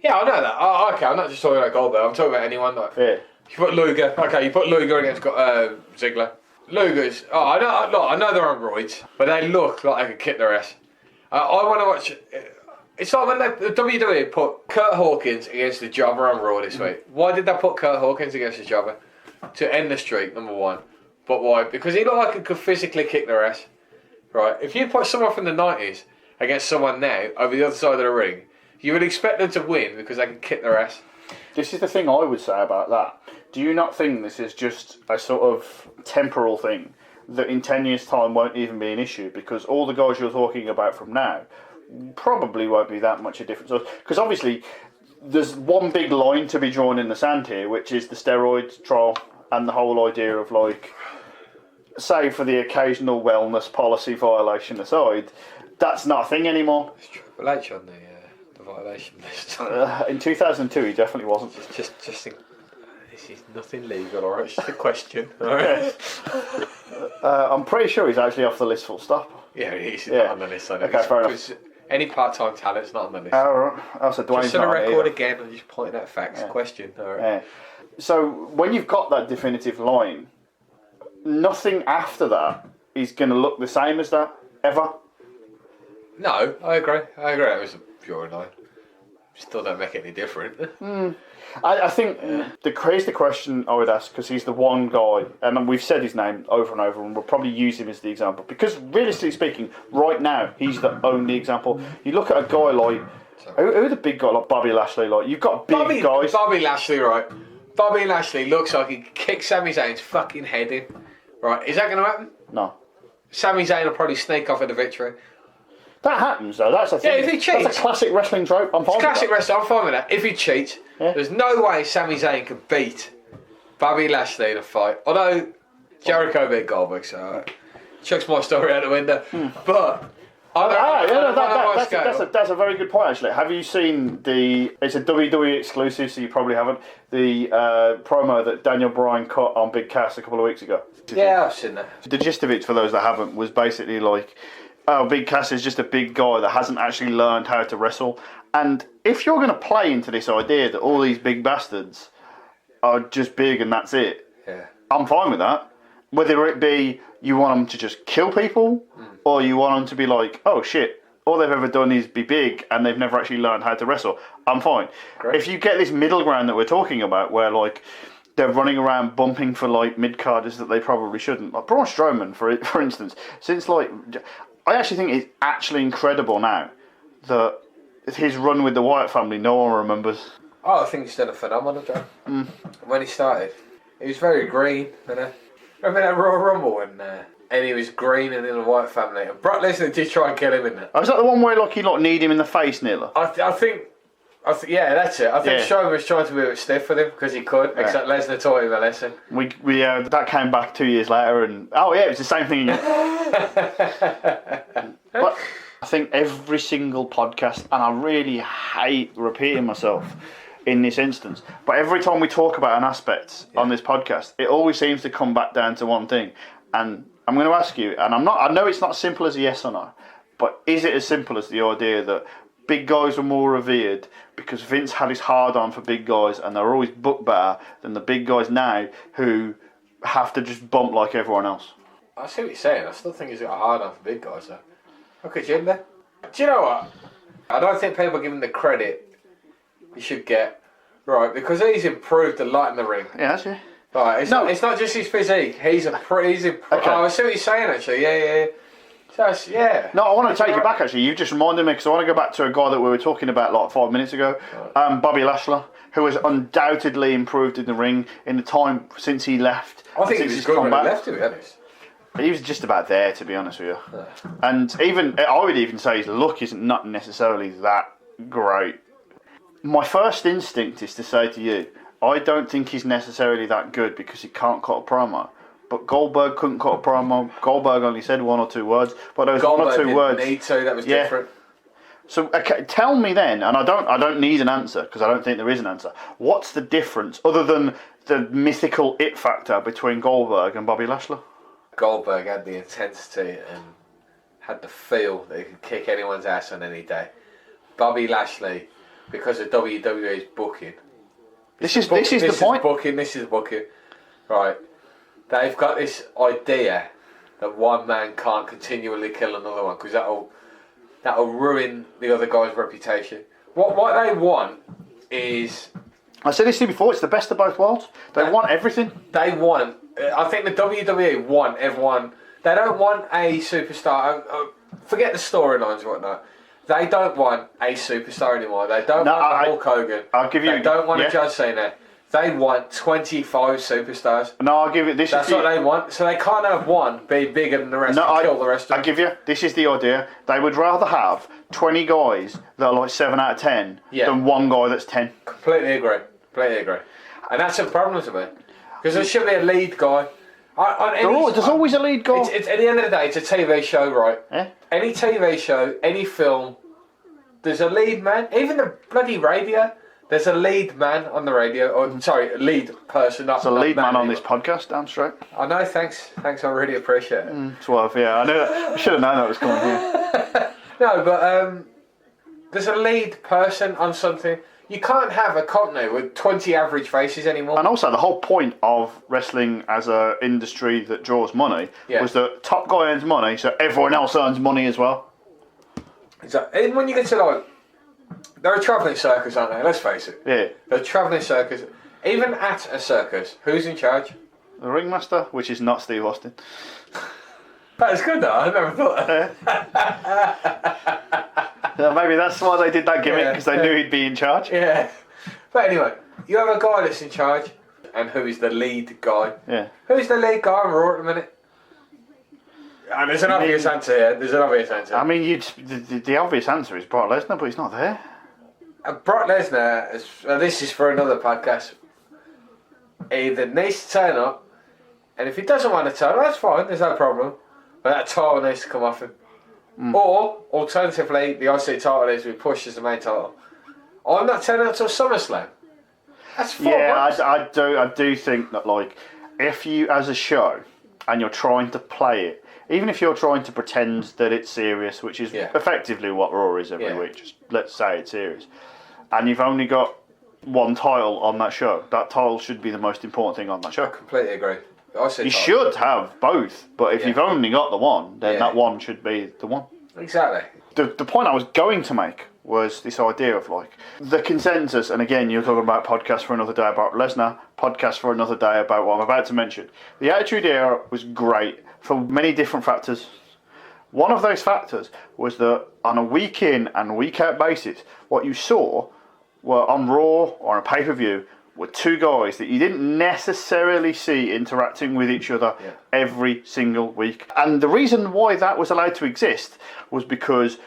Speaker 3: Yeah, I know that. Oh, okay, I'm not just talking about Goldberg. I'm talking about anyone. You put Luger. Okay, you put Luger against Ziggler. Luger's... Oh, I know they're on roids, but they look like they could kick their ass. I want to watch... It's like when the WWE put Kurt Hawkins against the Jobber on Raw this week. Why did they put Kurt Hawkins against the Jobber? To end the streak, number one. But why? Because he looked like he could physically kick their ass. Right? If you put someone from the 90s against someone now over the other side of the ring, you would expect them to win because they can kick their ass.
Speaker 1: This is the thing I would say about that. Do you not think this is just a sort of temporal thing that in 10 years' time won't even be an issue? Because all the guys you're talking about from now probably won't be that much a difference. Because obviously there's one big line to be drawn in the sand here, which is the steroid trial and the whole idea of say for the occasional wellness policy violation aside, that's not a thing anymore.
Speaker 3: It's Triple H on the violation list.
Speaker 1: In 2002 he definitely wasn't.
Speaker 3: Just think, this is nothing legal, alright? It's just a question, alright?
Speaker 1: I'm pretty sure he's actually off the list full stop.
Speaker 3: Yeah, he's not on the list. I know.
Speaker 1: Okay, fair enough.
Speaker 3: Any part-time talent's not on the list.
Speaker 1: Alright. Also, Dwayne's
Speaker 3: just on the record
Speaker 1: either.
Speaker 3: again and just pointing out facts.
Speaker 1: Yeah.
Speaker 3: Question, alright?
Speaker 1: Yeah. So when you've got that definitive line, nothing after that is going to look the same as that, ever.
Speaker 3: No, I agree. It was a pure line. Still don't make it any different.
Speaker 1: I think here's the question I would ask, because he's the one guy, and we've said his name over and over, and we'll probably use him as the example. Because realistically speaking, right now, he's the only example. You look at a guy like... Who are the big guys like Bobby Lashley? You've got big guys.
Speaker 3: Bobby Lashley, right? Bobby Lashley looks like he could kick Sami Zayn's fucking head in. Right, is that going to happen?
Speaker 1: No.
Speaker 3: Sami Zayn will probably sneak off with the victory.
Speaker 1: That happens though, that's a thing.
Speaker 3: Yeah, if he cheats.
Speaker 1: That's a classic wrestling trope, I'm fine with that.
Speaker 3: Classic wrestling, I'm fine with that. If he cheats, there's no way Sami Zayn could beat Bobby Lashley in a fight. Although, Jericho beat Goldberg, so chucks my story out the window. But...
Speaker 1: That's a very good point, actually. Have you seen it's a WWE exclusive, so you probably haven't, the promo that Daniel Bryan cut on Big Cass a couple of weeks ago?
Speaker 3: Yeah, I've seen that.
Speaker 1: The gist of it, for those that haven't, was basically Big Cass is just a big guy that hasn't actually learned how to wrestle. And if you're going to play into this idea that all these big bastards are just big and that's it, I'm fine with that. Whether it be you want them to just kill people, or you want them to be like, oh shit, all they've ever done is be big and they've never actually learned how to wrestle, I'm fine.
Speaker 3: Great.
Speaker 1: If you get this middle ground that we're talking about, where like they're running around bumping for like mid-carders that they probably shouldn't, like Braun Strowman, for instance, since like, I actually think it's actually incredible now that his run with the Wyatt family, no one remembers.
Speaker 3: Oh, I think he's done a phenomenal job. When he started, he was very green. Remember that Royal Rumble and he was green and in the Wyatt family. And Brock Lesnar did try and kill him in that.
Speaker 1: Oh, is that the one where like you like need him in the face, nearly?
Speaker 3: I think, yeah, that's it. I think
Speaker 1: Yeah.
Speaker 3: Strowman was trying to be a bit stiff with him because he could, except Lesnar taught him a lesson.
Speaker 1: We that came back 2 years later, and oh yeah, it was the same thing again. But I think every single podcast, and I really hate repeating myself in this instance, but every time we talk about an aspect on this podcast, it always seems to come back down to one thing. And I'm going to ask you, and I know it's not simple as a yes or no, but is it as simple as the idea that big guys were more revered because Vince had his hard on for big guys, and they're always booked better than the big guys now who have to just bump like everyone else?
Speaker 3: I see what you're saying. I still think he's got a hard on for big guys though. Look at Jim there. Do you know what? I don't think people give him the credit he should get, right? Because he's improved a lot in the ring.
Speaker 1: Yeah, that's it.
Speaker 3: Right, it's not just his physique. He's improved.
Speaker 1: Okay.
Speaker 3: Oh, I see what you're saying actually. Yeah. So yeah.
Speaker 1: No, I want to take you back actually. You just reminded me, because I want to go back to a guy that we were talking about like 5 minutes ago, Bobby Lashley, who has undoubtedly improved in the ring in the time since he left.
Speaker 3: I think
Speaker 1: since
Speaker 3: he was
Speaker 1: his
Speaker 3: good when he
Speaker 1: comeback.
Speaker 3: left, to be honest.
Speaker 1: He was just about there, to be honest with you. And even I would even say his look isn't not necessarily that great. My first instinct is to say to you, I don't think he's necessarily that good because he can't cut a promo. But Goldberg couldn't cut a promo. Goldberg only said 1 or 2 words, but those
Speaker 3: Goldberg
Speaker 1: 1 or 2
Speaker 3: didn't
Speaker 1: words.
Speaker 3: need to. That was different.
Speaker 1: So okay, tell me then, and I don't need an answer because I don't think there is an answer. What's the difference other than the mythical it factor between Goldberg and Bobby Lashley?
Speaker 3: Goldberg had the intensity and had the feel that he could kick anyone's ass on any day. Bobby Lashley, because of WWE's booking.
Speaker 1: This is the point.
Speaker 3: This is booking. Right. They've got this idea that one man can't continually kill another one because that'll ruin the other guy's reputation. What they want is...
Speaker 1: I said this to you before, it's the best of both worlds. They want everything.
Speaker 3: They want... I think the WWE want everyone... They don't want a superstar... forget the storylines and whatnot. They don't want a superstar anymore. They don't want a Hulk Hogan.
Speaker 1: I'll give you...
Speaker 3: They don't want a John Cena. They want 25 superstars.
Speaker 1: No, I'll give you...
Speaker 3: That's what they want. So they can't have one be bigger than the rest and kill the rest of them.
Speaker 1: I'll give you... This is the idea. They would rather have 20 guys that are like 7 out of 10 than one guy that's 10.
Speaker 3: Completely agree. And that's a problem to me. Because there should be a lead guy.
Speaker 1: There's always a lead guy.
Speaker 3: It's, at the end of the day, it's a TV show, right?
Speaker 1: Yeah.
Speaker 3: Any TV show, any film, there's a lead man. Even the bloody radio, there's a lead man on the radio. Or sorry, lead person.
Speaker 1: There's a lead man on this podcast, damn straight.
Speaker 3: I know, thanks. I really appreciate it.
Speaker 1: I knew that. I should have known that was coming here.
Speaker 3: No, but there's a lead person on something. You can't have a company with 20 average faces anymore.
Speaker 1: And also, the whole point of wrestling as an industry that draws money was that top guy earns money, so everyone else earns money as well.
Speaker 3: Exactly. And when you get to like, they're a travelling circus, aren't they? Let's face it.
Speaker 1: Yeah.
Speaker 3: They're a travelling circus. Even at a circus, who's in charge?
Speaker 1: The ringmaster, which is not Steve Austin.
Speaker 3: That's good though, I never thought that.
Speaker 1: Yeah, maybe that's why they did that gimmick, because they knew he'd be in charge.
Speaker 3: Yeah. But anyway, you have a guy that's in charge, and who is the lead guy?
Speaker 1: Yeah.
Speaker 3: Who's the lead guy on Raw at the minute? And there's an obvious answer here.
Speaker 1: I mean, the obvious answer is Brock Lesnar, but he's not there.
Speaker 3: Brock Lesnar, this is for another podcast, either needs to turn up, and if he doesn't want to turn up, that's fine, there's no problem. But that title needs to come off him. Or, alternatively, the IC title needs to be pushed as the main title. I'm not turning up till SummerSlam. That's 4 months.
Speaker 1: I do think that, like, if you, as a show, and you're trying to play it, even if you're trying to pretend that it's serious, which is effectively what Raw is every week, just let's say it's serious, and you've only got one title on that show, that title should be the most important thing on that show.
Speaker 3: I completely agree. I say
Speaker 1: You
Speaker 3: title.
Speaker 1: should have both, but if
Speaker 3: Yeah.
Speaker 1: you've only got the one, then
Speaker 3: Yeah.
Speaker 1: that one should be the one.
Speaker 3: Exactly.
Speaker 1: The point I was going to make was this idea of like the consensus, and again, you're talking about podcast for another day about Lesnar, podcast for another day about what I'm about to mention. The Attitude Era was great for many different factors. One of those factors was that on a week in and week out basis, what you saw were on Raw or on a pay-per-view were two guys that you didn't necessarily see interacting with each other every single week. And the reason why that was allowed to exist was because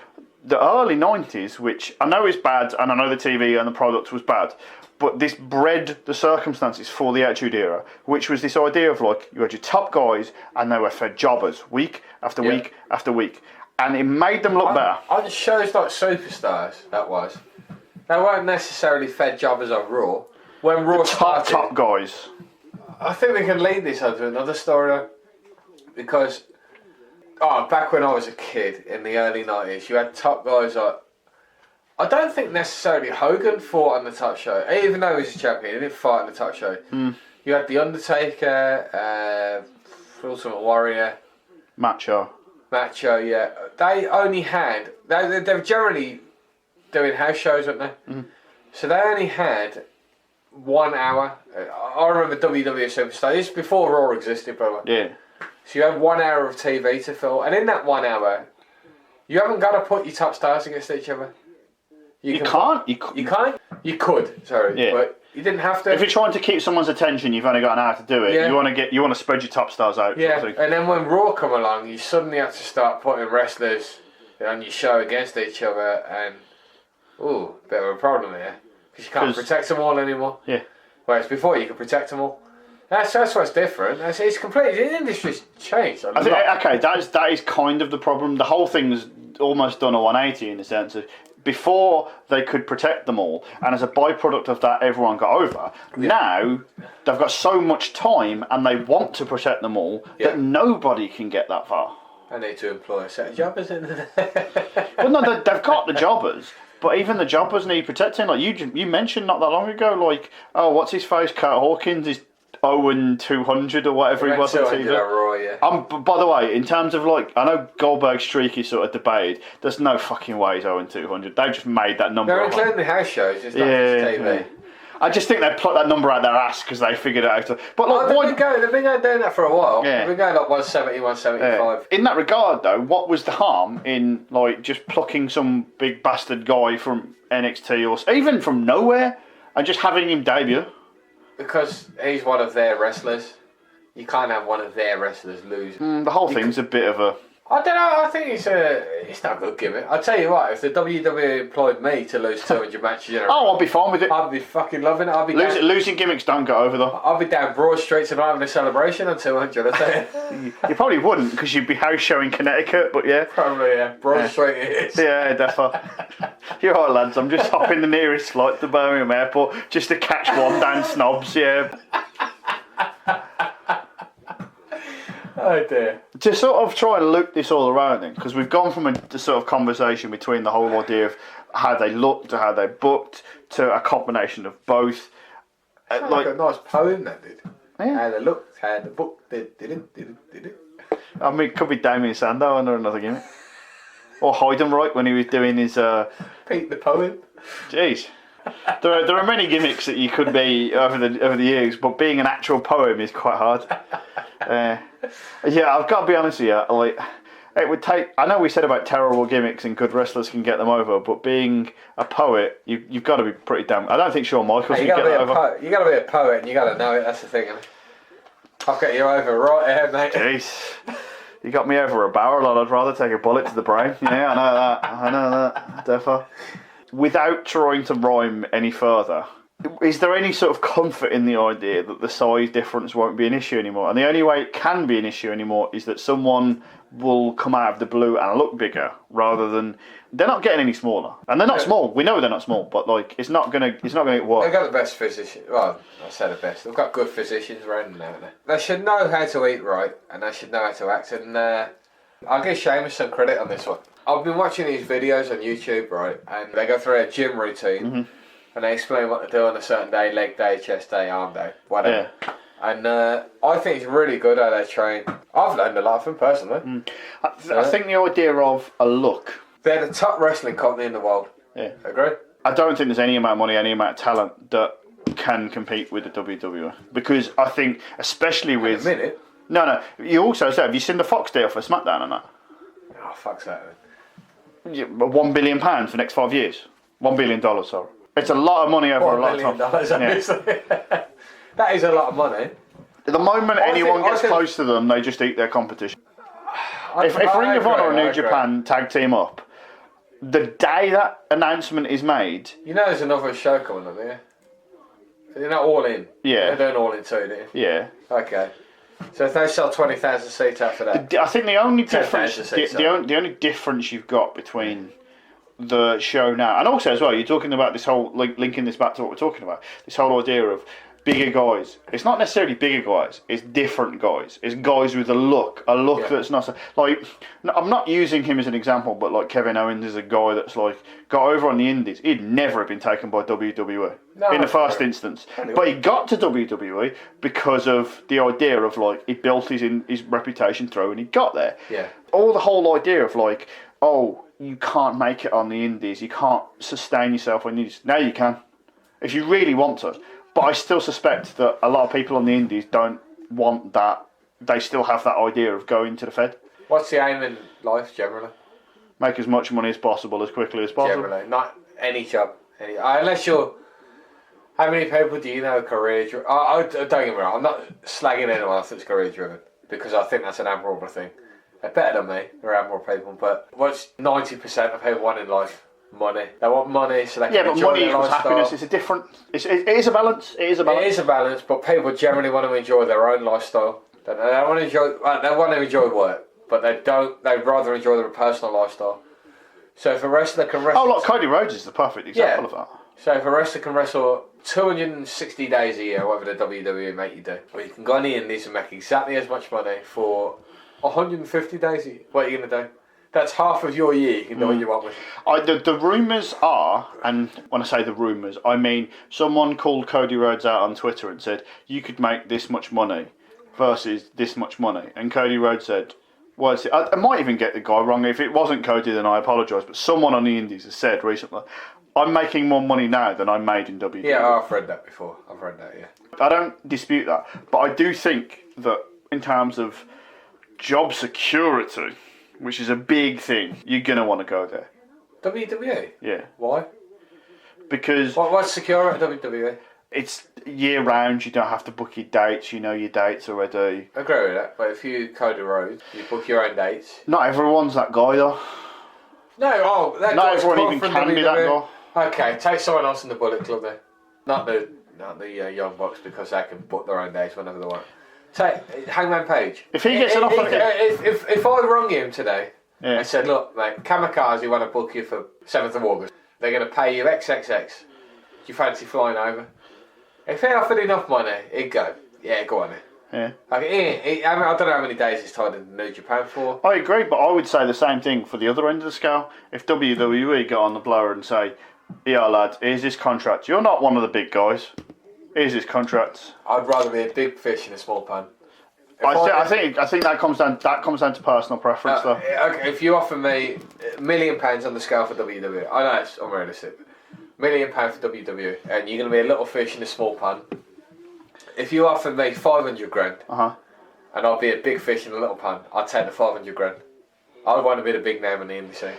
Speaker 1: the early 90s, which I know is bad, and I know the TV and the product was bad, but this bred the circumstances for the Attitude Era, which was this idea of like, you had your top guys and they were fed jobbers week after week after week. And it made them look better.
Speaker 3: On shows like Superstars, they weren't necessarily fed jobbers on Raw. When Raw started,
Speaker 1: Top guys.
Speaker 3: I think we can lead this on to another story though, because back when I was a kid in the early 90s, you had top guys like, I don't think necessarily Hogan fought on the top show, even though he was a champion, he didn't fight on the top show. You had The Undertaker, Ultimate Warrior,
Speaker 1: Macho,
Speaker 3: yeah. They only had, they were generally doing house shows, weren't they? So they only had 1 hour. I remember WWE Superstar. This is before Raw existed, brother.
Speaker 1: yeah.
Speaker 3: So you have 1 hour of TV to fill, and in that 1 hour, you haven't got to put your top stars against each other. You
Speaker 1: can't.
Speaker 3: You can't. You could. Sorry,
Speaker 1: Yeah.
Speaker 3: but you didn't have to.
Speaker 1: If you're trying to keep someone's attention, you've only got an hour to do it.
Speaker 3: Yeah.
Speaker 1: You want to spread your top stars out.
Speaker 3: Yeah,
Speaker 1: sort of thing.
Speaker 3: and then when Raw come along, you suddenly have to start putting wrestlers on your show against each other, and bit of a problem here because you can't protect them all anymore.
Speaker 1: Yeah.
Speaker 3: Whereas before you could protect them all. That's what's different. It's completely, the industry's changed a lot.
Speaker 1: Okay, that is kind of the problem. The whole thing's almost done a 180 in the sense of before they could protect them all, and as a byproduct of that, everyone got over. Yeah. Now they've got so much time, and they want to protect them all that nobody can get that far.
Speaker 3: I need to employ a set of jobbers in there.
Speaker 1: Well, no, they've got the jobbers. But even the jobbers need protecting. Like you mentioned not that long ago, like, what's his face? Kurt Hawkins is 0-200 or whatever he was on TV.
Speaker 3: Raw, yeah.
Speaker 1: By the way, in terms of like, I know Goldberg's streak is sort of debated. There's no fucking way he's 0-200. They've just made that number.
Speaker 3: They're including the house shows, it's not just TV.
Speaker 1: Yeah. I just think they plucked that number out their ass because they figured it out. But like,
Speaker 3: they've been going doing that for a while.
Speaker 1: Yeah.
Speaker 3: They've been going like 170, 175.
Speaker 1: In that regard, though, what was the harm in like just plucking some big bastard guy from NXT or even from nowhere and just having him debut?
Speaker 3: Because he's one of their wrestlers. You can't have one of their wrestlers lose.
Speaker 1: The whole thing's a bit of a...
Speaker 3: I don't know, I think it's not a good gimmick. I'll tell you what, if the WWE employed me to lose 200 matches in a row,
Speaker 1: I'll be fine with it.
Speaker 3: I'd be fucking loving it.
Speaker 1: Losing gimmicks don't go over, though.
Speaker 3: I'll be down Broad Street tonight having a celebration on 200, I tell you.
Speaker 1: You probably wouldn't, because you'd be house show in Connecticut, but yeah.
Speaker 3: Probably, yeah. Broad Street it is.
Speaker 1: Yeah, definitely. You're all right, lads. I'm just hopping the nearest flight to Birmingham Airport just to catch one down Snobs, yeah.
Speaker 3: Oh dear.
Speaker 1: To sort of try and loop this all around then, because we've gone from a sort of conversation between the whole idea of how they looked to how they booked to a combination of both.
Speaker 3: Like a nice poem that did.
Speaker 1: Yeah.
Speaker 3: How they looked, how the book did it.
Speaker 1: I mean, it could be Damien Sandow under another gimmick. Or Heidenreich when he was doing his...
Speaker 3: Pete the poem.
Speaker 1: Jeez. There are many gimmicks that you could be over the years, but being an actual poem is quite hard. Yeah, I've got to be honest with you. Like, it would take. I know we said about terrible gimmicks and good wrestlers can get them over, but being a poet, you've got to be pretty damn. I don't think Shawn Michaels can get that over.
Speaker 3: You got to be a poet, and you got to know it. That's the thing. I'll get you over right here, mate.
Speaker 1: Jeez. You got me over a barrel, I'd rather take a bullet to the brain. Yeah, I know that. Definitely. Without trying to rhyme any further, is there any sort of comfort in the idea that the size difference won't be an issue anymore? And the only way it can be an issue anymore is that someone will come out of the blue and look bigger, rather than they're not getting any smaller, and they're not small. We know they're not small, but like it's not gonna work.
Speaker 3: They've got the best physicians. Well, I say the best. They've got good physicians around them, haven't they? They should know how to eat right, and they should know how to act. And I'll give Seamus some credit on this one. I've been watching these videos on YouTube, right, and they go through a gym routine, and they explain what to do on a certain day: leg day, chest day, arm day, whatever. Yeah. And I think it's really good how they train. I've learned a lot from them personally.
Speaker 1: I think the idea of a look.
Speaker 3: They're the top wrestling company in the world.
Speaker 1: Yeah.
Speaker 3: Agree?
Speaker 1: I don't think there's any amount of money, any amount of talent that can compete with the WWE. Because I think, especially with...
Speaker 3: In a minute.
Speaker 1: No. You also said, have you seen the Fox deal for SmackDown and that?
Speaker 3: Oh, fuck's that.
Speaker 1: Yeah, £1 billion for the next 5 years. $1 billion, sorry. It's a lot of money over a lot of time.
Speaker 3: Obviously. That is a lot of money.
Speaker 1: The moment anyone gets close to them, they just eat their competition. If Ring of Honor and New Japan tag team up, the day that announcement is made...
Speaker 3: You know there's another show coming up there. They're not all in.
Speaker 1: Yeah.
Speaker 3: They're doing all in too, don't you?
Speaker 1: Yeah.
Speaker 3: Okay. So if they sell 20,000 seats after that...
Speaker 1: I think the only difference...
Speaker 3: 10,000 seats,
Speaker 1: the only difference you've got between the show now... And also as well, you're talking about this whole... linking this back to what we're talking about. This whole idea of bigger guys. It's not necessarily bigger guys. It's different guys. It's guys with a look that's not so, like. I'm not using him as an example, but like Kevin Owens is a guy that's like got over on the Indies. He'd never have been taken by WWE in the first instance, but he got to WWE because of the idea of like he built his reputation through, and he got there.
Speaker 3: Yeah.
Speaker 1: All the whole idea of like, oh, you can't make it on the Indies. You can't sustain yourself on the Indies. Now you can, if you really want to. But I still suspect that a lot of people on the Indies don't want that. They still have that idea of going to the Fed.
Speaker 3: What's the aim in life generally?
Speaker 1: Make as much money as possible, as quickly as possible.
Speaker 3: Generally, not any job. Unless you're... How many people do you know are career driven? Don't get me wrong, I'm not slagging anyone else that's career driven, because I think that's an admirable thing. They're better than me, they're admirable people, but what's 90% of people want in life? Money. They want money so they can enjoy
Speaker 1: but money
Speaker 3: their
Speaker 1: equals
Speaker 3: lifestyle.
Speaker 1: happiness. It's a different... It is a balance. It is a balance.
Speaker 3: It is a balance, but people generally want to enjoy their own lifestyle. They don't want to enjoy... They want to enjoy work, but they don't... They'd rather enjoy their personal lifestyle. So if a wrestler can wrestle...
Speaker 1: Oh, look, Cody Rhodes is the perfect example of that.
Speaker 3: So if a wrestler can wrestle 260 days a year, whatever the WWE make you do, or you can go on the Indies and make exactly as much money for 150 days a year, what are you going to do? That's half of your year. You can do what you want with.
Speaker 1: The rumours are, and when I say the rumours, I mean someone called Cody Rhodes out on Twitter and said, you could make this much money versus this much money. And Cody Rhodes said, well, I might even get the guy wrong. If it wasn't Cody, then I apologise. But someone on the Indies has said recently, I'm making more money now than I made in WWE.
Speaker 3: Yeah, I've read that before. I've read that, yeah.
Speaker 1: I don't dispute that. But I do think that in terms of job security... which is a big thing, you're going to want to go there.
Speaker 3: WWE?
Speaker 1: Yeah.
Speaker 3: Why?
Speaker 1: Because...
Speaker 3: What's secure at WWE?
Speaker 1: It's year round, you don't have to book your dates, you know your dates already.
Speaker 3: I agree with that, but if you Cody Rhodes, you book your own dates.
Speaker 1: Not everyone's that guy though.
Speaker 3: No, that
Speaker 1: not
Speaker 3: guy's
Speaker 1: everyone even
Speaker 3: from
Speaker 1: can be that guy.
Speaker 3: Okay, take someone else in the Bullet Club then. Not the Young Bucks, because they can book their own dates whenever they want. Take Hangman Page.
Speaker 1: If he gets an offer...
Speaker 3: If I rung him today
Speaker 1: and
Speaker 3: said, look, mate, Kamikaze want to book you for 7th of August. They're going to pay you XXX. Do you fancy flying over? If he offered enough money, he'd go, yeah, go on then.
Speaker 1: Yeah.
Speaker 3: I don't know how many days he's tied in New Japan for.
Speaker 1: I agree, but I would say the same thing for the other end of the scale. If WWE got on the blower and say, yeah, lad, here's this contract. You're not one of the big guys. Here's his contract.
Speaker 3: I'd rather be a big fish in a small pond.
Speaker 1: I think that comes down to personal preference, though.
Speaker 3: Okay, if you offer me £1 million on the scale for WWE, I know it's unrealistic. £1 million for WWE, and you're going to be a little fish in a small pond. If you offer me 500 grand, and I'll be a big fish in a little pond, I'd take the 500 grand. I want to be the big name in the industry.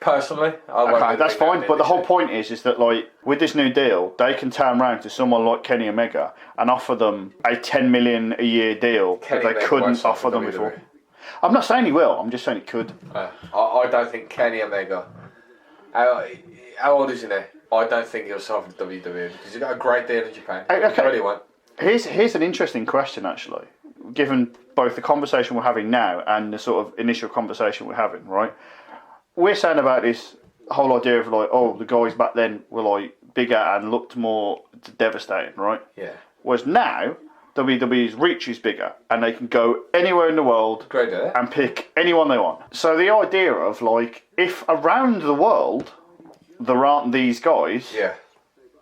Speaker 3: Personally,
Speaker 1: okay, that's fine. But the whole point is that like with this new deal, they can turn around to someone like Kenny Omega and offer them a $10 million a year deal that they couldn't offer them before. I'm not saying he will. I'm just saying he could.
Speaker 3: I don't think Kenny Omega. How old is he now? I don't think he'll sign for the WWE because he's got a great deal in Japan.
Speaker 1: Okay.
Speaker 3: Really want.
Speaker 1: Here's an interesting question actually, given both the conversation we're having now and the sort of initial conversation we're having, right? We're saying about this whole idea of like, oh, the guys back then were like bigger and looked more devastating, right?
Speaker 3: Yeah.
Speaker 1: Whereas now, WWE's reach is bigger and they can go anywhere in the world and pick anyone they want. So the idea of like, if around the world there aren't these guys,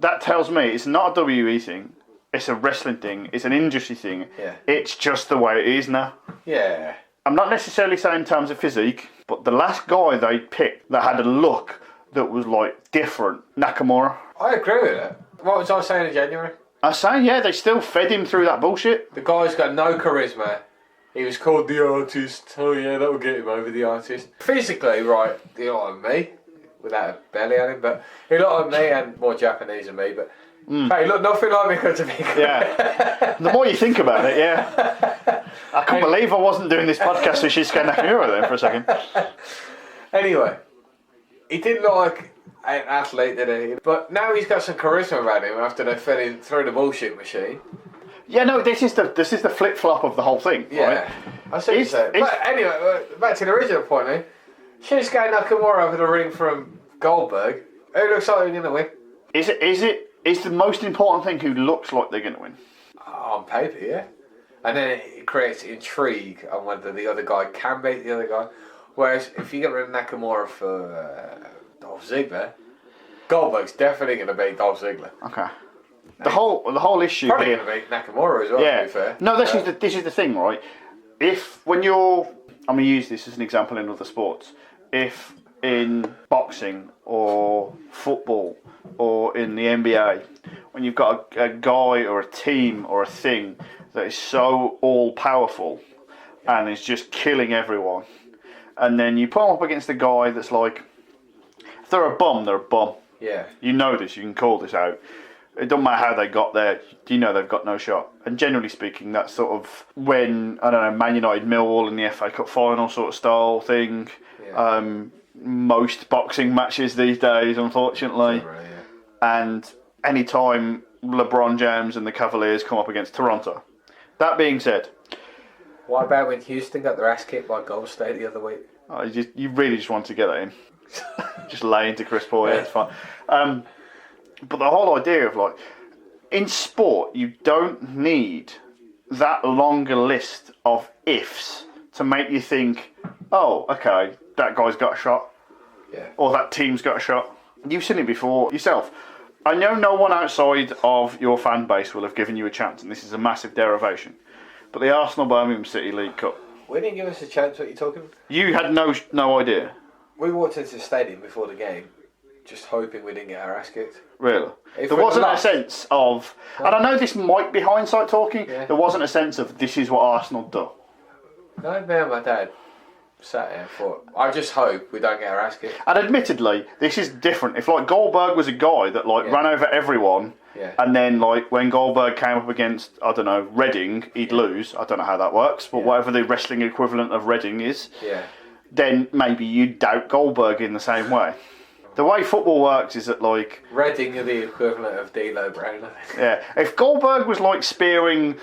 Speaker 1: that tells me it's not a WWE thing. It's a wrestling thing. It's an industry thing.
Speaker 3: Yeah.
Speaker 1: It's just the way it is now.
Speaker 3: Yeah.
Speaker 1: I'm not necessarily saying in terms of physique, but the last guy they picked that had a look that was like different, Nakamura.
Speaker 3: I agree with it. What was I saying in January?
Speaker 1: I was saying, yeah, they still fed him through that bullshit.
Speaker 3: The guy's got no charisma. He was called the artist. Oh yeah, that will get him over the artist. Physically, right, he looked like me, without a belly on him, but he looked like me and more Japanese than me, but in fact, he looked nothing like me because of me.
Speaker 1: Yeah. The more you think about it, yeah. I can't believe I wasn't doing this podcast with Shinsuke Nakamura then for a second.
Speaker 3: Anyway, he didn't look like an athlete, did he? But now he's got some charisma about him after they fed him through the bullshit machine.
Speaker 1: Yeah, no, this is the flip flop of the whole thing.
Speaker 3: Yeah,
Speaker 1: right?
Speaker 3: I see what you're saying. But anyway, back to the original point. Eh? Shinsuke Nakamura over the ring from Goldberg. Who looks like they're going to win?
Speaker 1: Is the most important thing who looks like they're going to win?
Speaker 3: On paper, yeah. And then it creates intrigue on whether the other guy can beat the other guy. Whereas if you get rid of Nakamura for Dolph Ziggler, Goldberg's definitely going to beat Dolph Ziggler.
Speaker 1: Okay. The whole issue
Speaker 3: Probably
Speaker 1: here.
Speaker 3: going to beat Nakamura as well,
Speaker 1: Yeah.
Speaker 3: to be fair.
Speaker 1: No, this is the thing, right? If when you're, I'm gonna use this as an example in other sports. If in boxing or football or in the NBA, when you've got a guy or a team or a thing that is so all powerful and is just killing everyone, and then you put them up against a guy that's like, if they're a bum, they're a bum.
Speaker 3: Yeah.
Speaker 1: You know this, you can call this out. It doesn't matter how they got there, you know they've got no shot. And generally speaking, that's sort of when, I don't know, Man United Millwall in the FA Cup final sort of style thing.
Speaker 3: Yeah.
Speaker 1: Most boxing matches these days, unfortunately.
Speaker 3: Right, yeah.
Speaker 1: And any time LeBron James and the Cavaliers come up against Toronto. That being said...
Speaker 3: What about when Houston got their ass kicked by Golden State the other week?
Speaker 1: You really just want to get that in. Just lay into Chris Paul, yeah, it's fine. But the whole idea of like, in sport, you don't need that longer list of ifs to make you think, oh, okay, that guy's got a shot.
Speaker 3: Yeah.
Speaker 1: Or that team's got a shot. You've seen it before yourself. I know no one outside of your fan base will have given you a chance, and this is a massive derivation. But the Arsenal Birmingham City League Cup.
Speaker 3: We didn't give us a chance, what you're talking about?
Speaker 1: You had no idea.
Speaker 3: We walked into the stadium before the game, just hoping we didn't get our ass kicked.
Speaker 1: Really?
Speaker 3: If
Speaker 1: There
Speaker 3: we'd
Speaker 1: wasn't a
Speaker 3: lost-
Speaker 1: sense of, and I know this might be hindsight talking,
Speaker 3: Yeah.
Speaker 1: there wasn't a sense of this is what Arsenal do.
Speaker 3: No, me and my dad sat there and thought, I just hope we don't get our ass kicked.
Speaker 1: And admittedly, this is different. If like Goldberg was a guy that like ran over everyone, and then like when Goldberg came up against, I don't know, Reading, he'd lose. I don't know how that works, but whatever the wrestling equivalent of Reading is, then maybe you'd doubt Goldberg in the same way. The way football works is that like...
Speaker 3: Reading are the equivalent of D'Lo Brown, I think.
Speaker 1: Yeah, if Goldberg was like spearing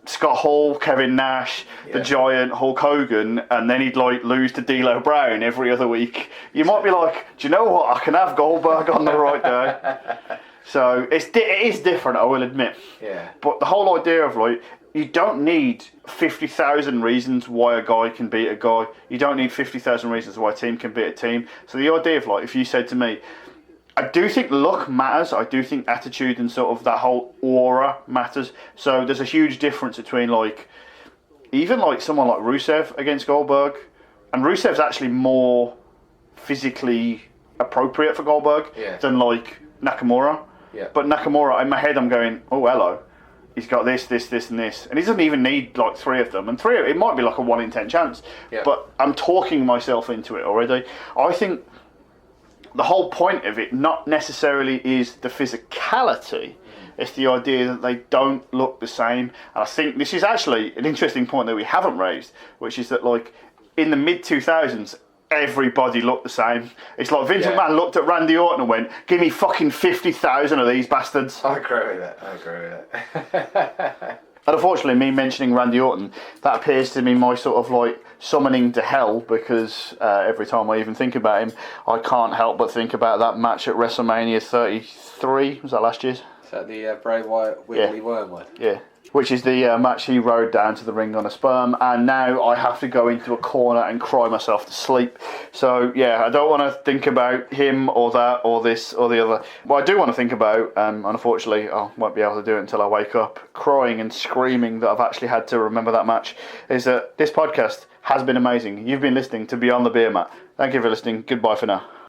Speaker 1: Scott Hall, Kevin Nash, the Giant, Hulk Hogan, and then he'd like lose to D'Lo Brown every other week, you might be like, do you know what? I can have Goldberg on the right day. So it is different, I will admit.
Speaker 3: Yeah.
Speaker 1: But the whole idea of like, you don't need 50,000 reasons why a guy can beat a guy. You don't need 50,000 reasons why a team can beat a team. So the idea of like, if you said to me, I do think luck matters. I do think attitude and sort of that whole aura matters. So there's a huge difference between like, even like someone like Rusev against Goldberg. And Rusev's actually more physically appropriate for Goldberg than like Nakamura.
Speaker 3: Yeah.
Speaker 1: But Nakamura, in my head, I'm going, oh, hello. He's got this, and this. And he doesn't even need like three of them. And it might be like a 1 in 10 chance.
Speaker 3: Yeah.
Speaker 1: But I'm talking myself into it already. I think the whole point of it not necessarily is the physicality. It's the idea that they don't look the same. And I think this is actually an interesting point that we haven't raised, which is that like in the mid-2000s, everybody looked the same. It's like Vince McMahon looked at Randy Orton and went, give me fucking 50,000 of these bastards.
Speaker 3: I agree with that.
Speaker 1: And unfortunately, me mentioning Randy Orton, that appears to be my sort of like summoning to hell, because every time I even think about him, I can't help but think about that match at WrestleMania 33. Was that last year's?
Speaker 3: that the Bray Wyatt Wiggly Worm one?
Speaker 1: Yeah. Which is the match he rode down to the ring on a sperm, and now I have to go into a corner and cry myself to sleep. So, yeah, I don't want to think about him or that or this or the other. What I do want to think about, and unfortunately I won't be able to do it until I wake up, crying and screaming that I've actually had to remember that match, is that this podcast has been amazing. You've been listening to Beyond the Beermat. Thank you for listening. Goodbye for now.